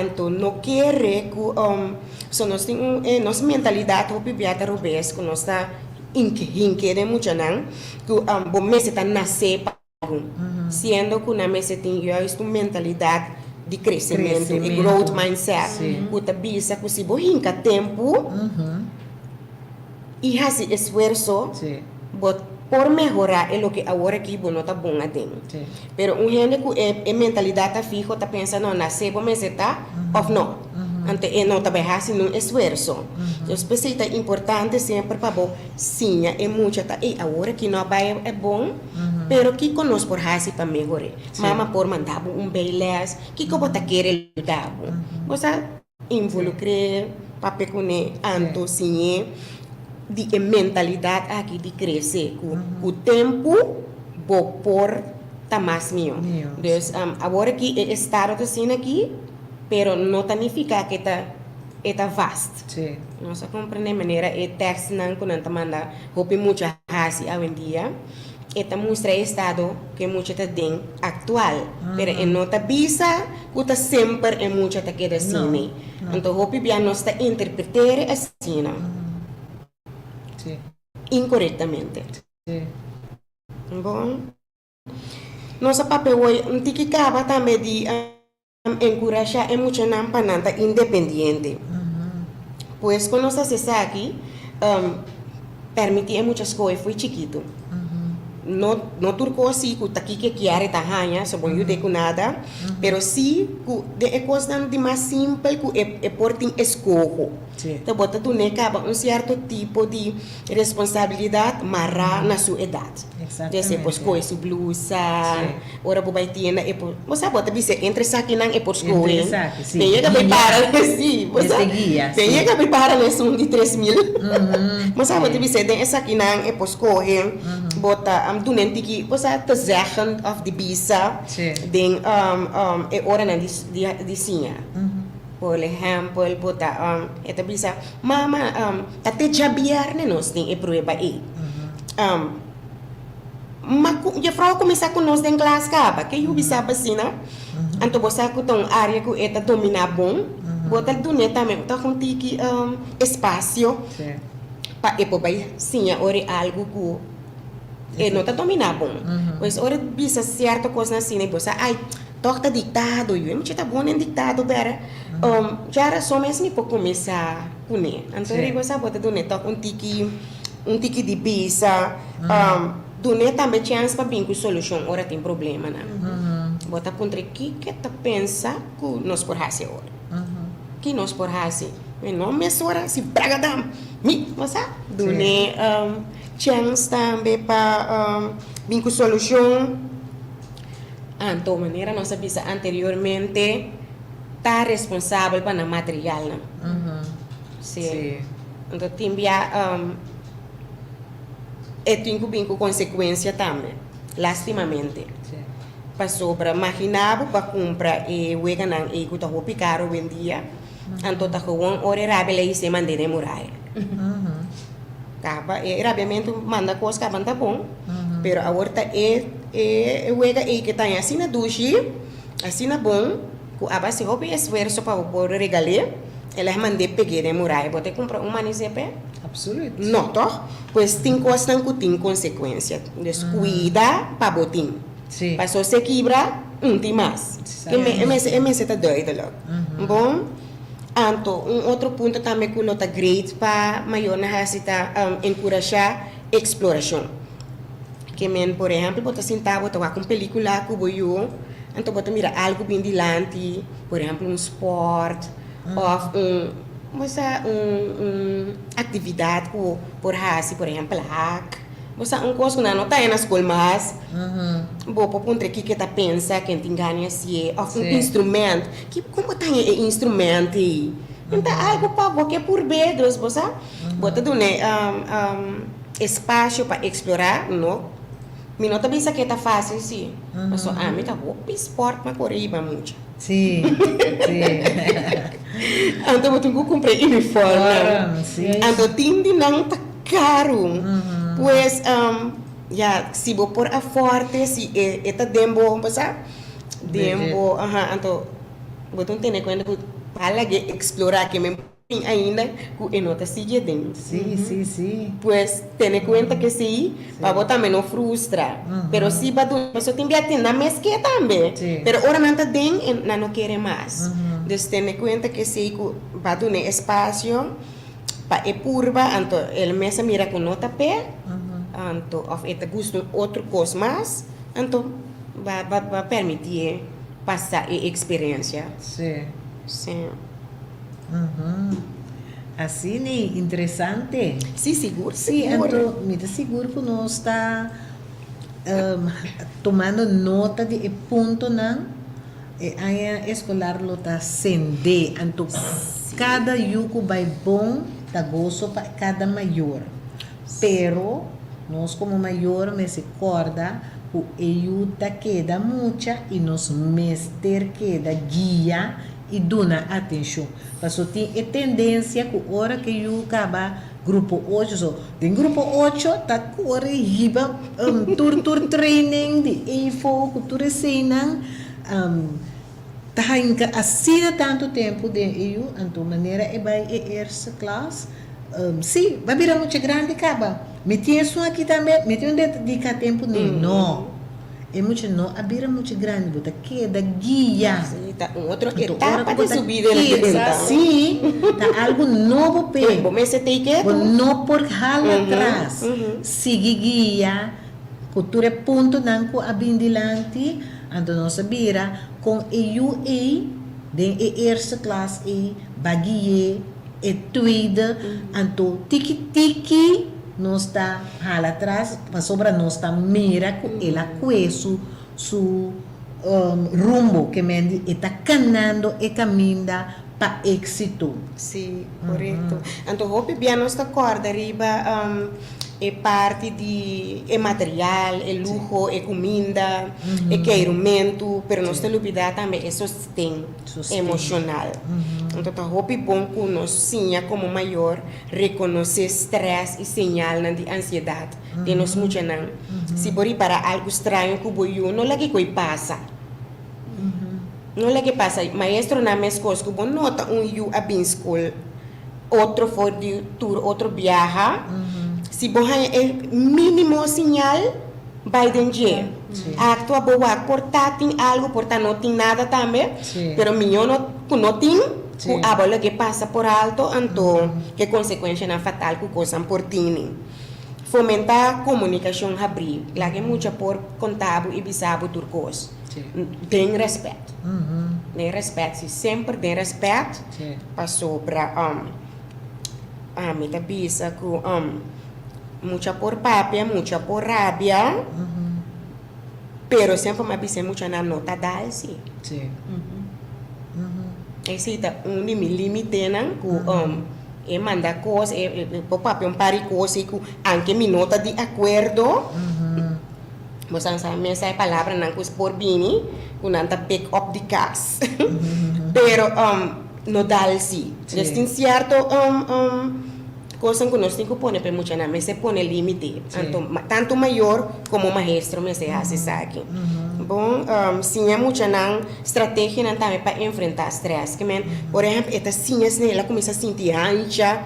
Então, não quer que nós temos nossa mentalidade, o pibiata rubes, que nós está inquieto muito não, que bom mês está nascer para sendo que na mês tem justo mentalidade de crescimento, e growth mindset. Puta bisa que se bohinca tempo e faz esforço por melhorar é o que agora aqui não está bom a tem. Pero gente que é mentalidade fixa está pensando não nascer bom mês está ou não. Ante não está bem fazendo esforço. Então especialmente é importante sempre para bom sim é muito tá e agora que não vai é bom. Pero que conosco por fazer para melhorar. Mama por mandar beiles, que bota querer dar. Você involucrar papel com anto sim de mentalidade aqui de crescer. O tempo vou por tá mais meu. Então agora que é estado assim aqui, pero não significa que tá vasto. Nós compreendemos maneira é texto não quando tá manda hope muito fácil hoje em dia. Esta mostra estado que muita está bem atual, pero em nota bisa, que sempre é muita tá queda assim. Então hope bem nós está interpretar assim, incorretamente. Bom, nossa papel hoje não tem que acabar também de encorajar a muita não para nada independente. Pois quando nós estamos aqui, permitir muitas coisas foi chiquito. No turco assim que aqui que quiere tahanha so bom eu com nada pero sim que é coisa de mais simples que é por tem escojo então bota tu necaba certo tipo de responsabilidade marra na sua idade desse pois coisa blusa ora vai tienda é por você bota dizer entre saque não é por escola tem que preparar sim você tem que preparar lesson de 3.000 mas sabe dizer tem essa aqui não é por escola bota doen en die was te zeggen of die bisa ding e ora na di sinha por exemplo bota eta bisa mama tate jabiar ne nos ding e prueba e je vrouw começa com nós em classe capa que eu bisa basina anto bosa ku tong área ku eta domina bom bota dune também tá com tiki espaço pa e po bai sinha ore algo ku não está dominando bom. Pois ora bisa certa coisa assim, né? Você ai toca ditado, eu me tá bom em ditado, pera. Já era só mesmo para começar com ele. Então, eu gosto de do net toca um tiki de pizza. Do net também chance para vir com solução, ora tem problema, né? Bota contra que tá pensa que nós por fazer ora. Que nós por fazer. Não me sora se bragadam. Mi, você? Do net chance também para vir com solução. Então, maneira nossa visa anteriormente está responsável para o material, né? Sim. Então, timbia tem com consequência também, lastimamente. Para sobra, imaginava para comprar e o que não é que está muito caro hoje em dia. Então, está com um horário e se manda demorar. Acaba, e rapidamente manda coisa que está bom, pero agora o que está assim na duche, assim na bom, que a base de esforço para o regalar, ela manda pegar demorar, pode comprar um manicepe?
Absoluut.
Não, toch? Pois tem coisas que tem consequência. Descuida para botim.
Sim.
Para só se quebra, tem mais. Que me está doido logo. Bom, então, outro ponto também que está great para maior necessita encorajar exploração. Que men, por exemplo, bota sentar, bota com película que eu, então bota mira algo bem dilante, por exemplo, um sport, ou atividade por fazer, por exemplo, hack. Você coisa que não está na escola mais. Vou para ponto que está pensa que tem ganha se ou instrumento. Que como tem instrumento? Então algo para você por bedros, você bota do espaço para explorar, não? Me nota bem que está fácil sim. Mas me tá bom esporte mas por aí muito.
Sim.
Então eu tenho que comprar uniforme. Então tem não tá caro. Pois se vou por a forte se está dembo, você dembo, então vou ter conta que para explorar que me ainda que nota sigue dentro.
Sim.
Pues ten cuenta que sí, para vos también no frustra. Pero sí, eso te envía na mesquita también. Pero ahora no está den, no quiere más. Entonces ten cuenta que sí, va a tener espacio para purba, entonces el mes mira con nota pe, entonces te gusta otra cosa más, entonces va a permitir pasar experiencia. Sí.
Assim, né? Interessante.
Sim, seguro.
Sim, então, me dá seguro que nós está tomando nota de ponto não a escolar lo está sende, então cada yuco vai bom, tá gosto para cada maior. Pero nós como maior me se acorda o ajuda queda muita e nos mestre queda guia e dona atenção. Porque tem a tendência que a hora que eu acaba grupo 8, tem grupo 8, tá corrigiba tur training de info, cultura cena, tá assim tanto tempo de eu, então maneira é vai essa classe. Sim, vai virar muito grande acaba. Me tinha isso aqui também, me tinha dedicar tempo não. É muito não, a bira muito grande, bota que da guia.
Sim, tá outra etapa de subida na
sim, tá algo novo pe.
Bom, esse tem que
não por rala atrás. Sigue guia, cultura ponto não com a bindilante, então nossa bira com eu den eerste klas baguie tweede então tiki nós está hala atrás, mas sobra nós está mira com ela coeso su rumbo que me está canando e caminha para êxito.
Sim, correto. Então, hope bem nós está corda riba é parte de material, é luxo, é comida, é equipamento, pero nós temos que também é sustento emocional. Então, tá hope bom que nós sim como maior reconhecer estresse e sinal de ansiedade, de nós muito não. Se por para algo estranho que eu não lagi que passa. Não lagi passa, maestro na minha escola que bom nota eu a bem escola, outro for de tour, outro viaja. Se você é mínimo sinal, Biden je.
Sí.
Actua boa cortar tem algo, porta não tem nada também.
Sí.
Pero minha não tem,
Sí.
que a bola que passa por alto, então que consequência na fatal que coisa por tini. Fomentar comunicação abrir, lá que muita por contábil e bisabo turcos.
Sí.
Tem respeito.
Uhum.
Tem respeito, se sempre tem respeito.
Sí.
Passou para me tá bisa que muita por papia, muita por rabia,
Uhum.
pero sempre me bisa muita na nota dá sim.
Sí. Uhum.
Existe limite nan que manda coisa, por papel pari coisa que anche mi nota de acordo.
Uhum.
Você sabe mesmo a palavra não que por bini, que não tá pick up the cast. Pero no dá sim.
Sí.
Tem certo coisa que nós temos que pôr para muita na mas se põe limite.
Sí.
Tanto maior como maestro me se hace aqui. Bom, sim é muita na estratégia não também para enfrentar stress. Que men, por exemplo, esta sim é ela começa a sentir ancha,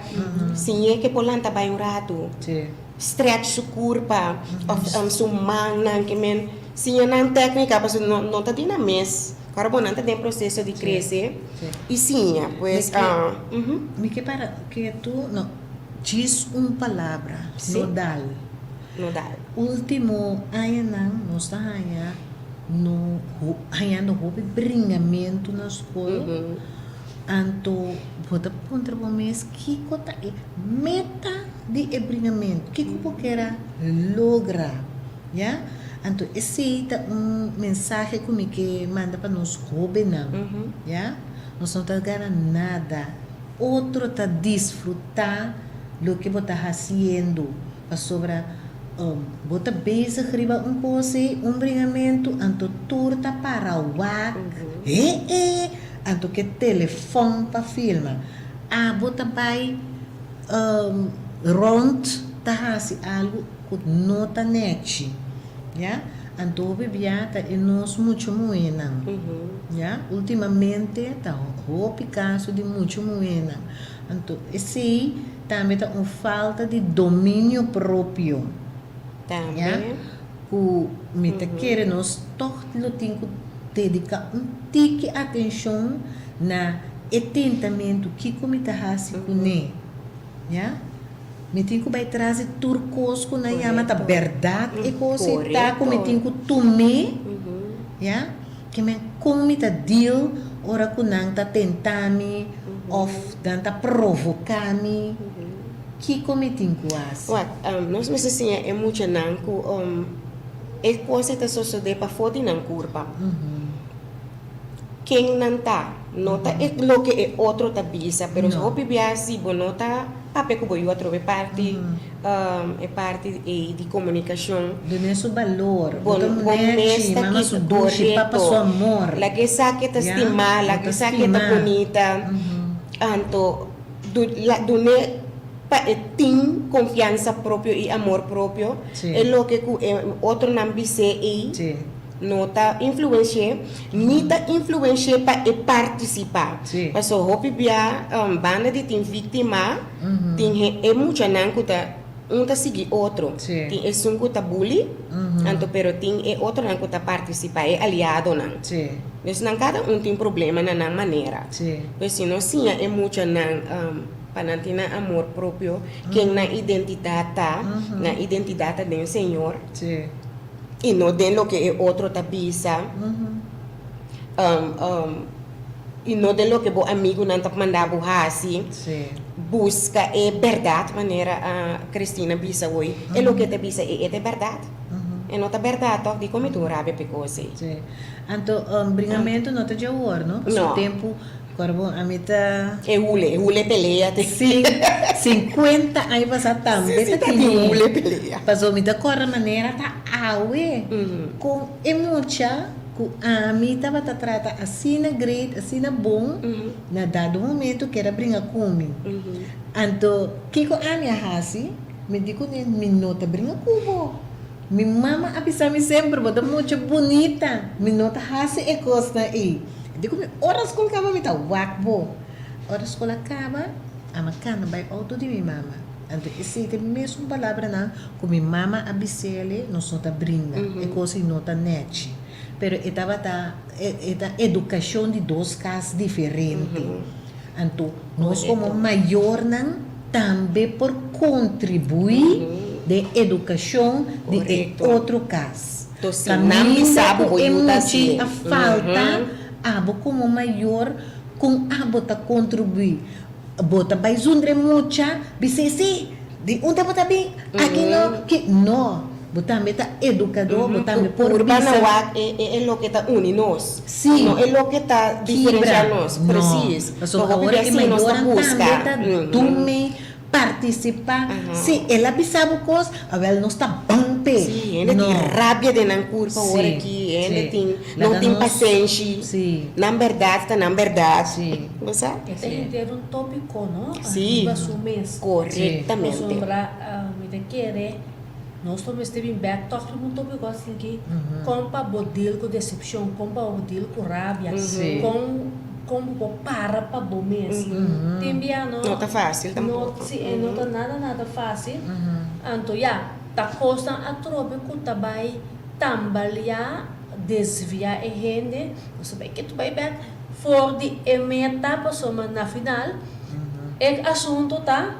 sim é que por lá tá bem um rato.
Sí.
Stretch su curva, of su manga, que men, sim é na técnica, mas não tá na mes. Agora não tem processo de crescer.
Sí.
E sim, pues,
Me que para que tu no diz palavra
Sí.
nodal.
não dá.
Último ano nós está no hobby bringamento na escola. Anto bota contra o mês que cota é meta de bringamento que quer logra, já? Anto esse é mensagem que manda para nós hobby não, já? Nós não tá ganhando nada, outro tá desfrutar do que você está fazendo para sobra bota beza riba coisa bringamento anto turta para o anto que telefone para filma bota vai rond tá assim algo que não tá net já anto bebia tá e nós muito moena já ultimamente tá caso de muito moena anto esse também tá falta de domínio próprio.
Também.
Ja? O me te quer nós toch lo tenho que dedicar tique atenção na atentamento que como está hasi kune. Ja? Me tenho que vai trazer turcos com na yama ta verdade e coisa tá como me tenho que tomar. Ja? Que me como tá deal ora com nang ta tentami of dan ta provocami. Que cometem quase?
Nós mesmos assim é muito nanco é coisa que sucede para fora na curva. Quem não tá nota é lo que é outro tá bisa, pero se houve viagem bom nota papel que eu outro parte é parte de comunicação.
Do nosso valor,
Bom
mesta
aqui
su dushi, papa su amor.
La que sabe que está estimada, la que sabe que está bonita. Anto do ne tem confiança própria e amor próprio. É o que outro não vise e nota influência, nita influência para participar. Mas o hobby bia banda de tem vítima, tem é muito não que tá seguir outro. Tem é um que tá bully, anto pero tem é outro não que tá participar, é aliado não. Mas não cada tem problema na maneira. Mas se não sim é muito não para ter amor próprio, que na identidade na identidade do Senhor, e não de lo que é outro tabisa, e não de lo que o amigo não tá mandando assim, busca é verdade maneira a Cristina bisa hoje, é lo que te bisa é de verdade, é não tá verdade, toque de como tu rabe pecosi.
Anto bringamento não tá de war, não? Não. Tempo Corbo, a mita...
É hule pelea.
50 anos passar também.
Sim, tá hule pelea.
Passou, mita corre maneira, tá awe. Com emocha, com a mita vai trata assim na great, assim na bom, na dado momento que era brincar comigo. Anto, kiko a minha hasi, me digo nem minota brincar cubo. Mi mama avisa-me sempre, bota muito bonita. Minota hasi e costa aí. Digo, ora a escola acaba, me tá wakbo. Ora a escola acaba, a macana vai auto de minha mama. Então, esse é a mesma palavra na como minha mama abicele, nós não tá brinda, é coisa não tá net. Pero é educação de dois casos diferentes. Então, nós como maior não também por contribuir de educação de outro caso.
Então, se não sabe o que
a falta, abo como maior com abo tá contribuir. Bota vai zundre mucha, bicesi, de onde bota bem, aqui não, que não. Bota meta educador, bota me por
urbana é lo que está une nós.
Sim.
Não é lo que está diferenciando nós. Preciso.
Então, agora que maior também tume participar. Se ela sabe coisa, ela não está bampe.
Sim, ele tem rabia de não curva agora que ele não tem paciência.
Sim.
Na verdade, na verdade.
Sim.
Você?
Esse é um tópico, não?
Sim.
Corretamente.
Corretamente.
Me querer nós estamos tendo back talk um tópico assim que compa bodil com decepção, compa bodil com rabia, com para bom mesmo. Também
não está fácil tampoco.
Não está nada fácil. Então, tá costa a trobe que tá vai tambalear, desviar a gente. Você vai que tu vai back for de meta para na final. O assunto tá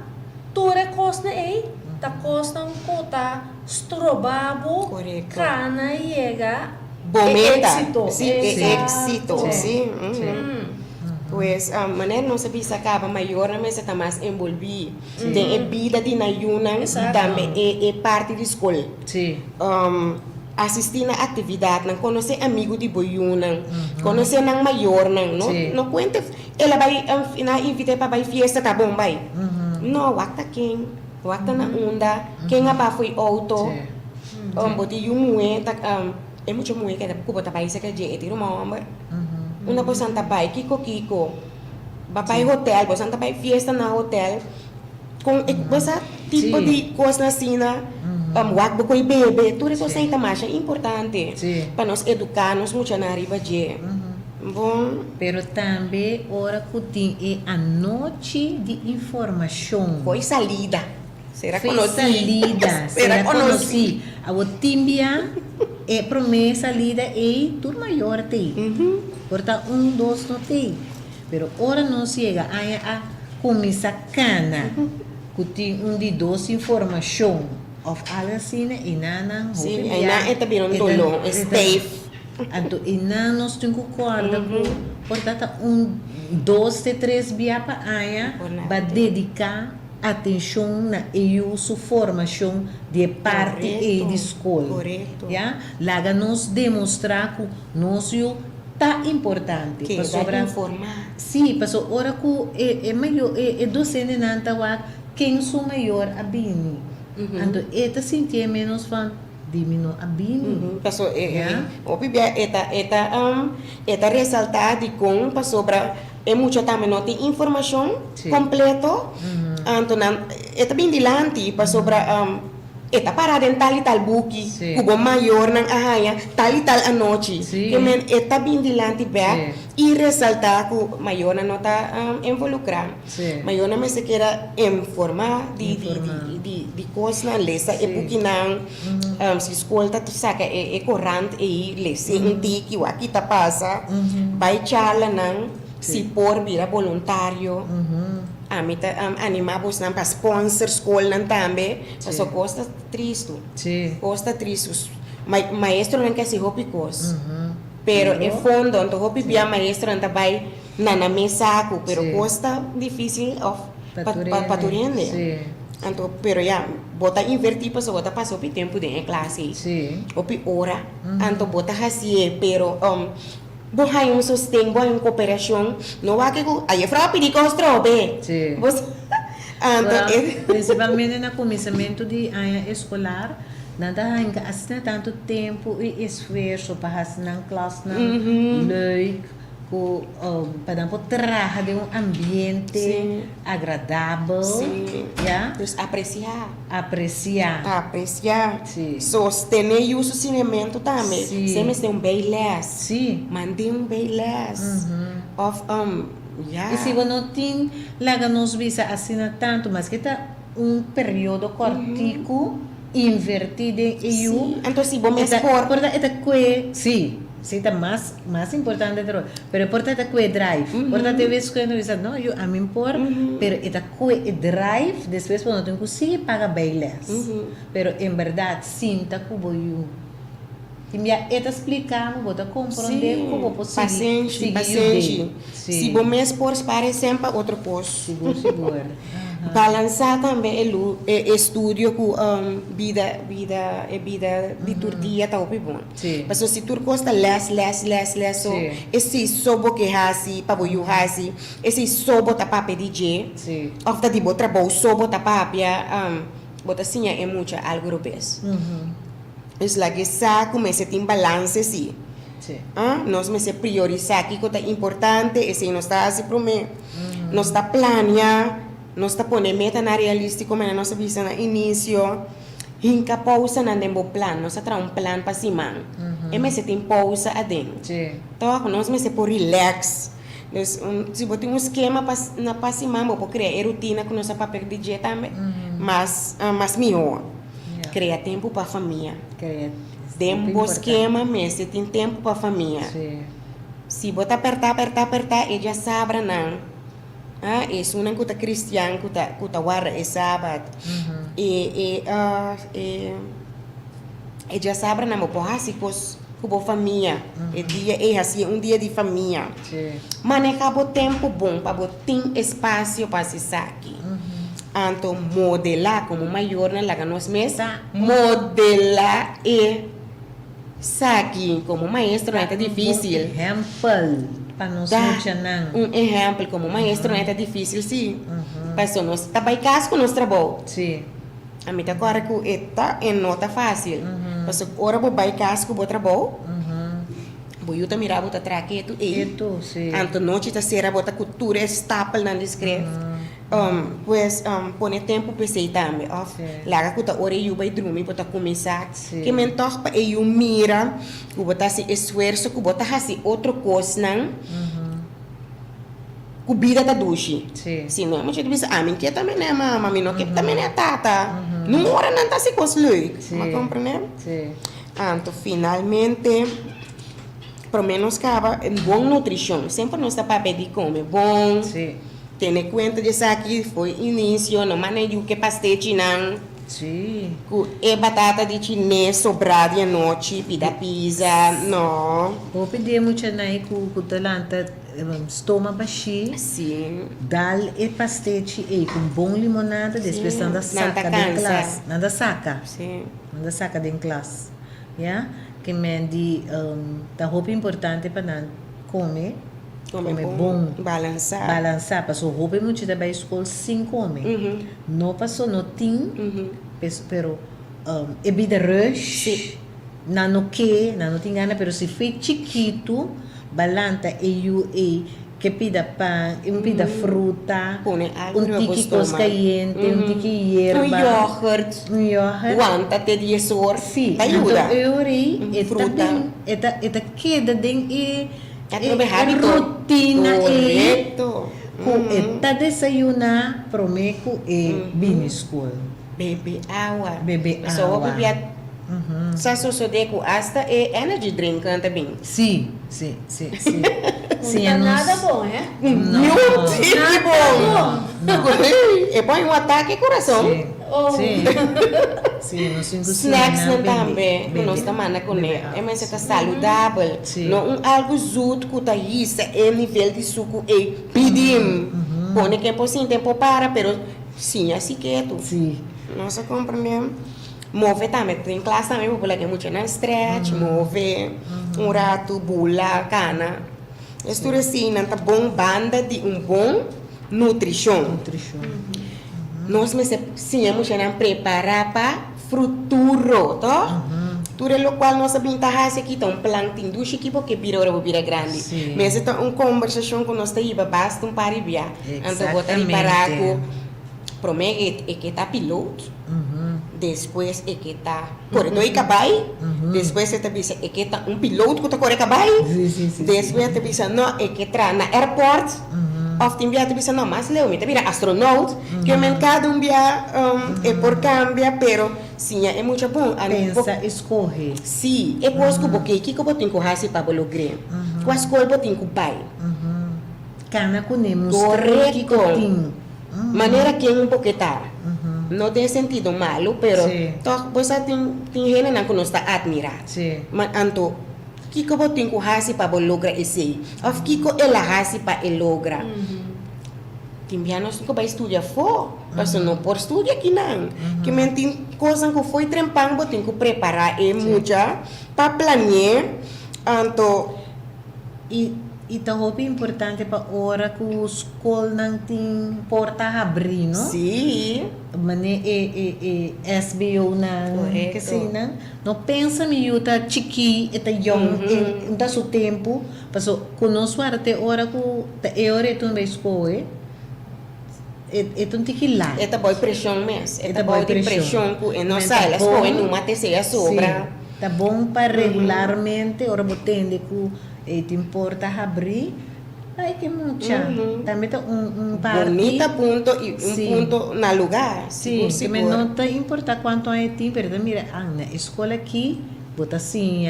tu recosta aí. Tá costa um cota strobabo, cana llega
éxito.
Sí,
éxito, sim. Pues, a maneira não se bisa acaba maior, mas está mais envolvido. Tem a vida de Nayunan, também é parte da escola.
Sim.
Assistir na atividade, não conhecer amigo de Boyunan, conhecer não maior, não conta. Ela vai invitar para vai festa, tá bom, vai. Não, wakta quem. Wakta na onda, quem apa foi auto, boti yung mué, é muito mué que kubo tabay sa kaje, etiro mo amber. Una po santa bay, kiko, babay hotel, po santa bay fiesta na hotel, kung basta tipo de coisa na sina, wak bokoy bebe, tudo ko sa itamasya importante, para nos educarnos muito na riba je. Bom.
Pero também, ora que tem a noite de informação.
Foi salida. Será
conhecida? Será conhecida? A Otimbia é promessa salida e tudo maior tem. Portanto, 1, 2 não tem. Pero ora não chega a começar cana, que tem de 2 informação. Of alla sina inana.
Sim, ina também um dolor, safe.
Então, nós temos que acordar portanto, 2 de 3 dias para dedicar atenção na uso formação de parte e de escola.
Correto.
Lá nos demonstrar que nós tá importante
que
para
informar.
Sim, para ora que é maior é docente nanta quem sou maior a bini. Então, eta sentir menos van diminu a bini.
Paso obvia eta resaltar de com paso para é muito também não tem informação completo. Então, eta bem dilante paso para eta parada em tal e tal buki, cubo maior nang ahaya, tal e tal a noite. Que men eta bem dilante back e ressaltar que maior na nota involucrar. Maior na me se queira informar de coisas na lesa e buki nang se escolta tu saca é corrente e lesa inti que o aqui tá passa, vai charla nang se por vira voluntário. Animamos para sponsor escola também, mas costa triste. Costa triste. Maestro não quer se hopicos. Pero em fundo, então hopi bia maestro não vai na mesa, pero costa difícil of paturiende. Então, pero bota invertir para bota passar o tempo de classe. Hopi hora, então bota assim, pero buhay yung sustain, buhay yung kooperasyon. No, waki ko, ay, fra, pidi ko strobe.
Principalmente no começamento de área escolar, nada ainda assim tanto tempo e esforço para fazer na classe na leuk, para trabalhar de ambiente agradável,
Dus apreciar.
Sostener
o sostenimento também. Sempre tem bem less. Manter bem less.
E se você não tem, lá nos visa assim tanto, mas que tá período cortico invertido em EU.
Sí. Entonces, si vos me por...
Sí, está más importante, pero importante que drive. Importante vezes quando diz, não, eu a mim por, pero está que drive, depois quando tem que conseguir pagar bailes. Pero em verdade, sinta que eu e me explicamos, vou compreender como posso
paciente. Se vos me por para sempre outro posto.
Seguro.
Balançar também o estudo com vida liturgia tá bom. Mas se tu gosta less so esse sobo que hasi para o hasi esse sobo tá para DJ. Of tá de botra bom sobo tá para bota assim é muito algo rubes. Es la que sa começa tem balance sim. Nós me se priorizar aqui que é importante, esse não está assim para mim. Nós está planear, nós está poner meta na realístico, mas nós visa no início. Hinca pausa na dembo plan, nós está plan para cima. E me se tem pausa adentro. Então, nós me se por relax. Se você tem esquema para cima, vou criar rotina que nós para perder dia também, mas melhor. Cria tempo para a família. Tempo esquema, mas se tem tempo para a família. Se você apertar, ele já sabe não. Isso não é cristiano que está guarda é sábado. E já sabe não, mas por assim com a família. Dia é assim dia de família. Manejar o tempo bom para ter espaço para se sair. Então, modelar como maior na laga nos mesa, modelar e saque como maestro não é difícil.
Exemplo para nós funcionar.
Exemplo como maestro não é difícil, sim. Mas nós trabalhamos casa com nosso trabalho.
Sim.
A mim agora que está não está fácil. Mas agora vou vai casa com o trabalho. Eu também vou estar traqueto e então noite está sera bota cultura estável na discreto. Pone tempo para você também. Lá que hora eu vai dormir para começar. Que mentor para eu mira, que botar se esforço, que botar assim outra coisa não. Que vida da duche. Se não, mas eu disse, mim que também é mama, mim não que também é tata. Não hora não tá se construir. Mas compreende? Então finalmente pelo menos acaba em boa nutrição. Sempre não está para pedir comer bom. Tenha conta disso aqui foi início, não manejo que pastete não. É batata de chinês sobrada à noite, pida pizza, não.
Vou pedir muito aí com o talanta estômago baixo. Dal e pastete e com bom limonada, depois nada saca de classe. Nada saca. Nada saca de classe. Que me di da roupa importante para não comer bom, balançar, passou roupa muito da bem escola sem comer, não passou não tem, pero é vida rush, não tem gana, pero se foi chiquito, balanta que pida pão, pida fruta, tiki cos caliente, tiki hierba, yogurt,
guanta-te de açor,
ajuda. Fruta. Eta queda dentro rotina eta desayunar promeco bem school.
Bebe água. Só beber. Só sodeco hasta energy drink também.
Sim.
Não é nada bom, é?
Não é bom. É bom um ataque ao coração.
Sim,
snacks não também, nós também com ele. É mais saudável. Não algo junto com isso, é nível de suco e pedim. Pone que por sim tempo para, pero sim assim que é tu. Nós compreendemos. Move também, tem classe também, porque é muito na stretch, move rato, bula, cana. Isso assim, não tá bom banda de bom nutrição. Nós me temos que preparar para futuro, tá? Tudo o qual nós sabemos aqui tá planting do chique porque vira grande. Mas é uma conversação que nós temos basta para enviar. Então vou preparar com promete que tá piloto. Depois é que tá corredor e cabai. Depois você diz é que tá piloto que tá correndo cabai. Depois você diz não é que tá na airport. Of tem via bisa não, mas leu, me vira astronaut, que men cada via é por cambia, pero sim, é muito bom.
Pensa, escorre.
Sim, é por isso que eu botin com hasi para lograr. Com as coisas botin com pai.
Cana kunemos
Correcto.
koting.
Maneira que um pouquinho não tem sentido malo, pero
Sim.
toch você tem gente que não está admirar.
Sim.
Mas anto kiko botin com hasi para lograr esse. Of kiko ela hasi para logra. Timbianos nunca vai estudar fora, mas não por estudar aqui não. Que mentim coisa que foi trempang botin que preparar é muita para planear. Anto
E também é importante para hora que o escola não tem porta a abrir, não?
sim.
Mane SBO na
Correto.
que assim, não pensa me tá chiqui eta young da seu tempo, passo conosco até hora que é hora tu vai escola. É tu tem que lá.
Esta boy pressão mesmo.
Esta
Esta boy
boy
de
pressão.
pressão que não
Mas
sai,
tá
elas
bom.
põem numa terceira sobra.
Tá bom para regularmente, ora botende que te importa abrir. Ai que mucha. Também tá parte.
Bonita ponto e
Sim.
ponto na lugar.
Sim,
Seguro,
que
seguro.
não te importa quanto é tempo, pero mira, na escola aqui, bota assim,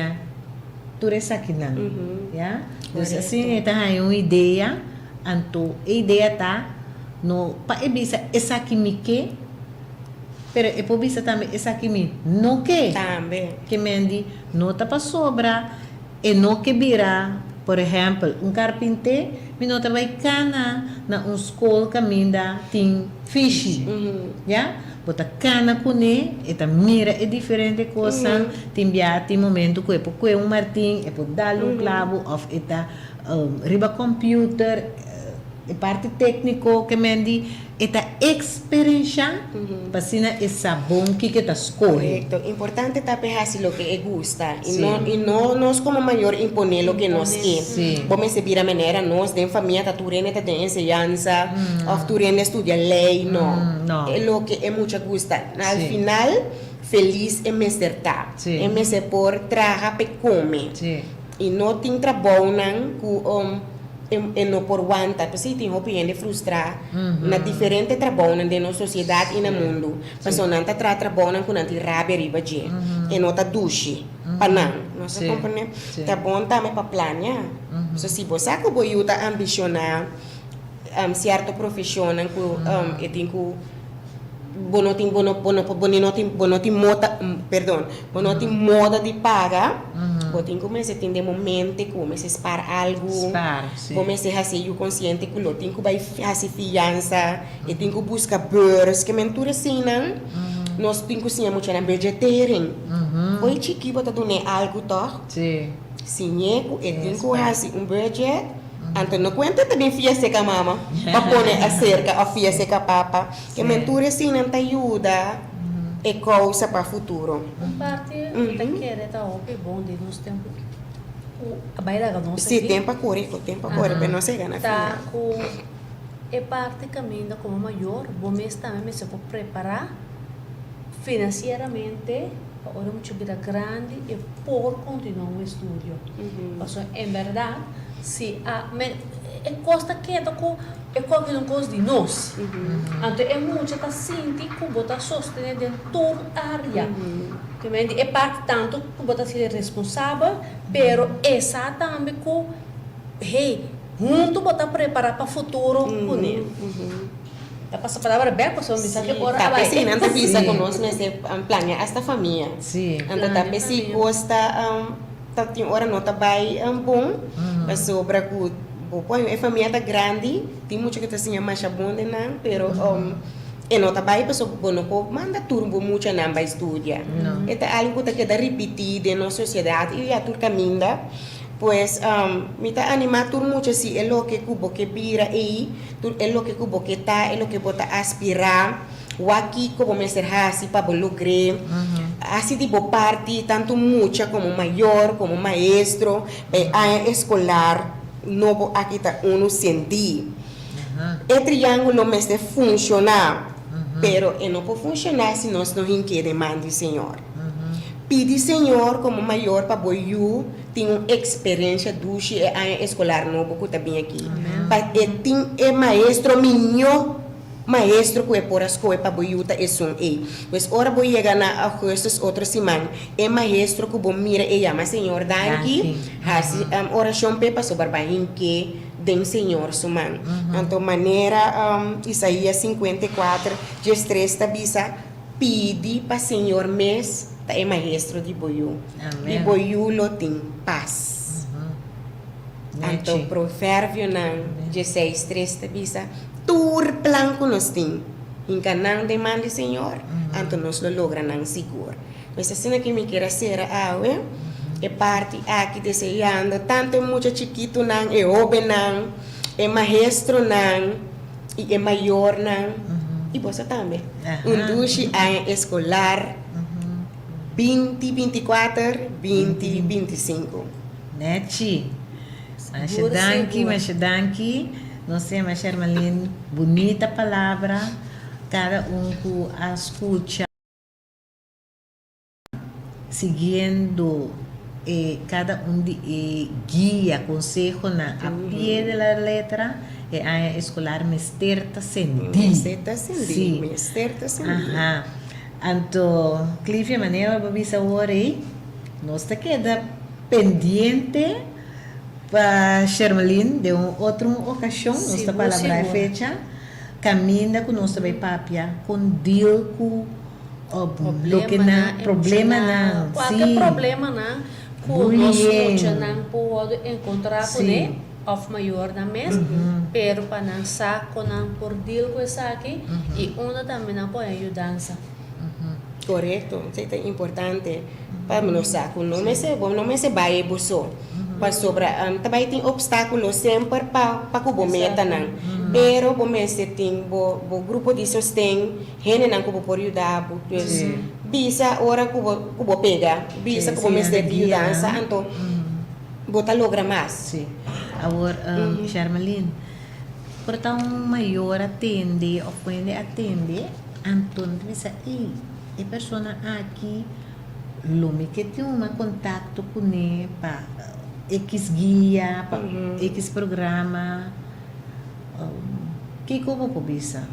tudo isso aqui não, já? Então assim, tá aí uma ideia, anto a ideia tá no para ebisa essa aqui me que, pero é por bisa também essa aqui me não que,
Também.
que mendi não tá para sobra, e não que vira, por exemplo, carpinteiro, me não tá vai cana na escola que minda tem fish. Ya, bota cana com ele, eta mira é diferente coisa, tem momento que é por martim, é por dar clavo, ou eta riba computer, é parte técnico que mendi, eta experiência, passina essa bom que tá escolhe.
Correcto. Importante tapar así lo que gusta y no nos como mayor imponer lo que nos es.
Sí.
Vamos a seguir a manera nos de familia taturene te de enseñanza, o turene estudia ley, no.
No.
Es lo que es mucho gusta. Al
Sí.
final feliz es mesertar.
Sí.
Es meser por trabajar pe come.
Sim.
Y no tin trabonan ku no por aguanta, pues sí, tenho opinião de frustrar na diferente trabalho de nossa sociedade e no mundo. Pessoas não tá trabalhando com anti rabia riba de, e não tá duche, panang, não se
Sim.
compreende?
Sim.
Tá bom também para planear. So se você que você tá ambicionar certa profissão que eu tenho bonotin moda de paga, botin começa a ter momento que começa a espar algo,
Spar, sim.
começa a ser consciente que o tem que vai fazer fiança, e tem que buscar burs, que mentura assim, nós tem que ser muito na budgetering. Oi chiqui bota dune algo toch,
Sim.
sinheco, e tem que fazer budget. Então, não conta também fiase com a mama, para pôr a cerca, a fiase com a papa, que mentura assim não te ajuda, é coisa para o futuro.
Parte da querer tá ok bom de nós tempo. A baila da nossa
Sim, tempo a correr, para não chegar na
tá
final.
com é parte caminho como maior, bom mês também me se pode preparar financeiramente para hora muito vida grande e por continuar o estudo. Então, em verdade, se é costa que é qualquer coisa de nós. Então, é muito tá sentir que botar sostener dentro da área. É parte tanto que botar ser responsável, pero essa também que junto botar preparar para o futuro com ele. Tá passa a palavra bem, pessoal, me sabe agora
Tá pensando antes visa
Sim.
conosco nesse planear esta família.
Sim.
Anda tá pensando gosta tem hora não tá bem bom, mas sobre que a família tá grande, tem muito que tá assim mais abunda não, pero e não tá bem pessoa bom manda turbo muito não vai estudar. É algo que queda repetir de nossa sociedade e a tur caminda. Pues me está animando mucho si es lo que cubo que vira ahí, es lo que cubo que está, es lo que bota aspirar, o aquí como me será así para lograr, así tipo parte, tanto mucha como mayor, como maestro, escolar, no aquí está uno sentir. El triángulo me está funcionar, pero no puede funcionar si no nos inquiere mande Señor. Pide Señor como maior para boiú tem uma experiência duche e a escolar novo que tá bem aqui. Para tem maestro minho maestro que é por as coisas para boiuta é som e. Pois ora vou chegar na agosto outra semana. É maestro que bom mira e chama senhor daqui. Assim oração pepa sobre bain que den senhor suman. Então maneira Isaías 54 dias 3 tabisa pedi para senhor mês tá é maestro de boiu. De boiu lo tem paz. Então provérbio não 16 3 tabisa tur plan que nós temos, encanando demanda Senhor, então nós lo logra não seguro. Mas assim que me quer ser é parte aqui desejando tanto muito chiquito não, é jovem não, é maestro não, e é maior não, e você também. Duche a escolar 2024, 2025.
Neti, Mashidanki, não sei, mas Shermalin, bonita palavra, cada que a escuta, seguindo cada de guia, consejo na a pie de la letra, a escolar mesterta sendi.
Mesterta sendi, mesterta sendi.
Então, Cliffy, maneira para bisa ore, nós te queda pendiente para Shermalin de outra ocasião, nossa palavra é fecha, caminha com nossa papia, com deal com problema na
qualquer problema na com nós não pode encontrar com ele of maior na mesa, pero para não saco não por deal com isso aqui e uma também não pode ajudança.
Correto, isso é importante para nós saco, não me se vai buscar. Para sobre também tem obstáculos sempre para que o meta não, pero o mês tem o grupo de sustento, gente não que pode ajudar, bisa hora que o pega, bisa que o mês de ajudança, então bota logra mais.
Sim. Agora, Shermalin, por tão maior atende ou quando atende, então bisa a pessoa aqui lume que tem um contato com ele para X guia, X programa, que como bisa?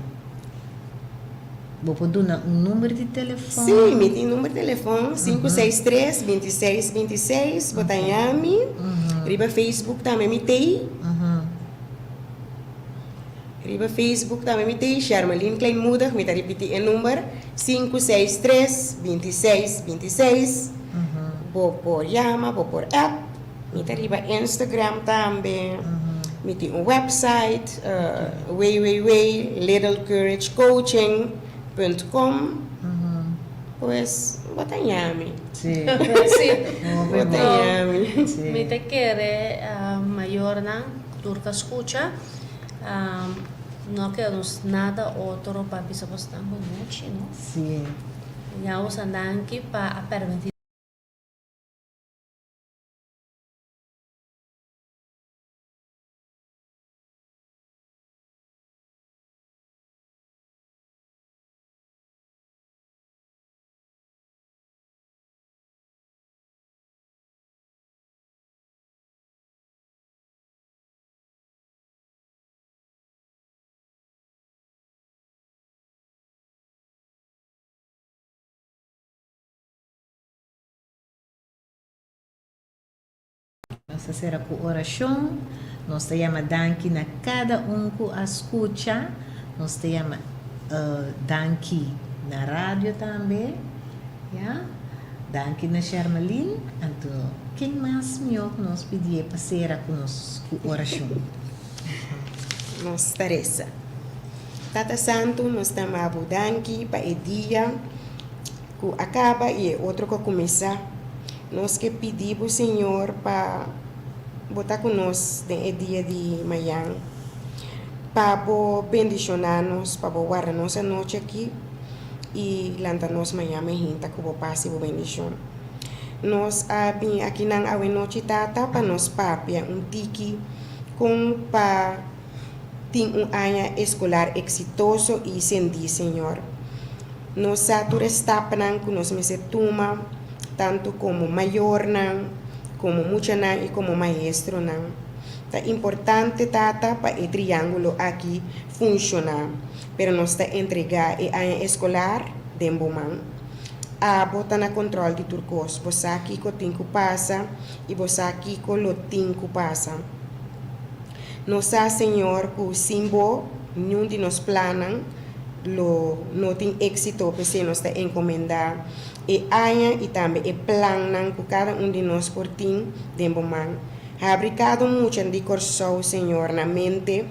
Vou pôr número de telefone?
Sim, me tem número de telefone, 563-2626, Botanyami, riba Facebook também me tem. Riba Facebook também me tem, Shermalin Klein Muda, me tá repetir o número, 563-2626, vou por Yama, vou por app, me tá riba Instagram também, me tem um website, littlecouragecoaching.com, pues, Botanyami.
Sim.
Botanyami.
Me te quer maior na turca escucha. Não queremos nada outro para bisa postar bonito, não?
Sim.
Já usando aqui para permitir.
Nós será com oração, nós te chama danki na cada que a escuta, nós te chama danki na rádio também, yeah? Danki na Shermalin, então quem mais melhor que nós pedir para ser conosco com oração?
Nossa Teresa. Tata Santo, nós estamos a danki para o dia que acaba e outro que começa. Nós que pedimos, Senhor, para botar conosco no dia de amanhã, para bendicionar-nos, para guardar-nos a noite aqui e lançar-nos amanhã, que vou passar a bendição. Nós aqui na noite, Tata, para nos papia tiki com para ter ano escolar exitoso e sendi, Senhor. Nós saturamos que nós me se toma tanto como maior, como mucha nan y como maestro nan. Está importante tata para el triángulo aquí funcionar, pero no está entregado a escolar de Boman. A botar na control de turcos, você aqui com 5 passa e você aqui com o 5 passa. Nossa Senhor, com o símbolo, nenhum de nós planam, não tem êxito, porque nós está encomendar. E aia e também e planam com cada de nós por tim de Boman. Abricado muito de corso, Senhor, na mente,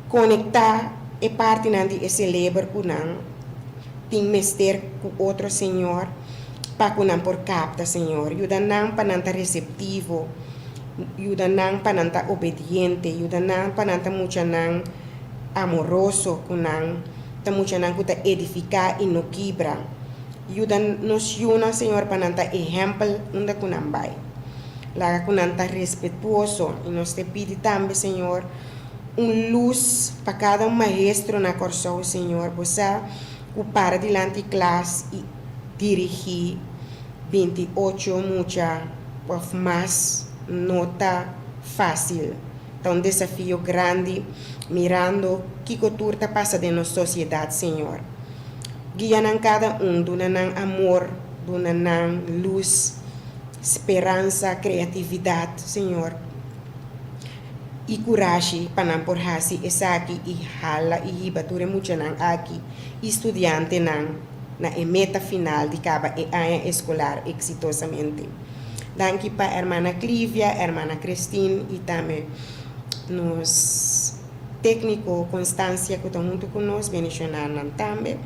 conectar e parte de celebrar com nós. Tem mester com outro Senhor, para que não por capta, Senhor. Ajuda não para não estar receptivo, ajuda não para não estar obediente, ajuda não para não estar muito não amoroso com não, está muito não que edificar e não quebra. Ajuda nos una, Senhor, para não estar exemplo onde que não vai. Lá que não estar respetuoso e nos te pede também, Senhor, luz para cada maestro na corso, Senhor, você para diante classe e dirigir 28 mucha of mais nota fácil. Então, desafio grande, mirando que cultura passa de nossa sociedade, Senhor. Guiando cada dando amor, dando luz, esperança, criatividade, Senhor. E coragem para não por hasi essa aqui e hala e bature muito não aqui estudante não na meta final de cada ano escolar exitosamente. Danke para a irmã Clívia, a irmã Christine e também nos técnico Constância que estão junto conosco, bendicionando também.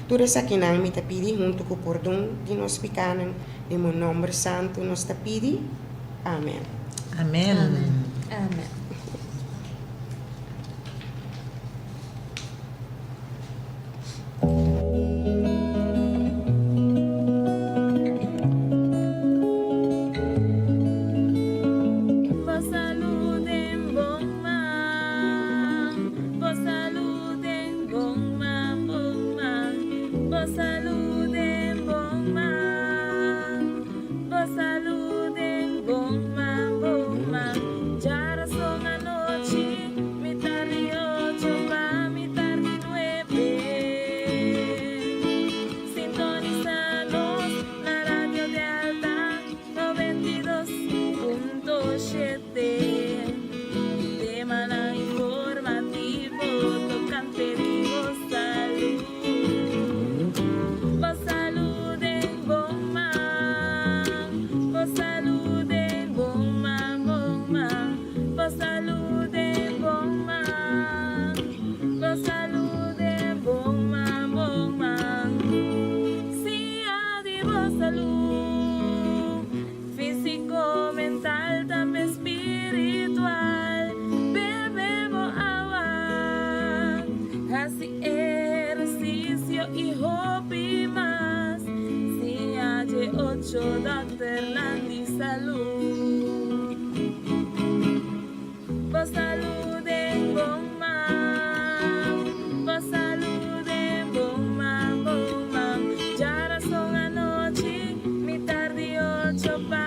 Tudo isso aqui não me está pedindo junto com o perdão de nós pecados, em meu nome santo nos está pedindo. Amém.
Amém.
Amen. Amen.
Chopa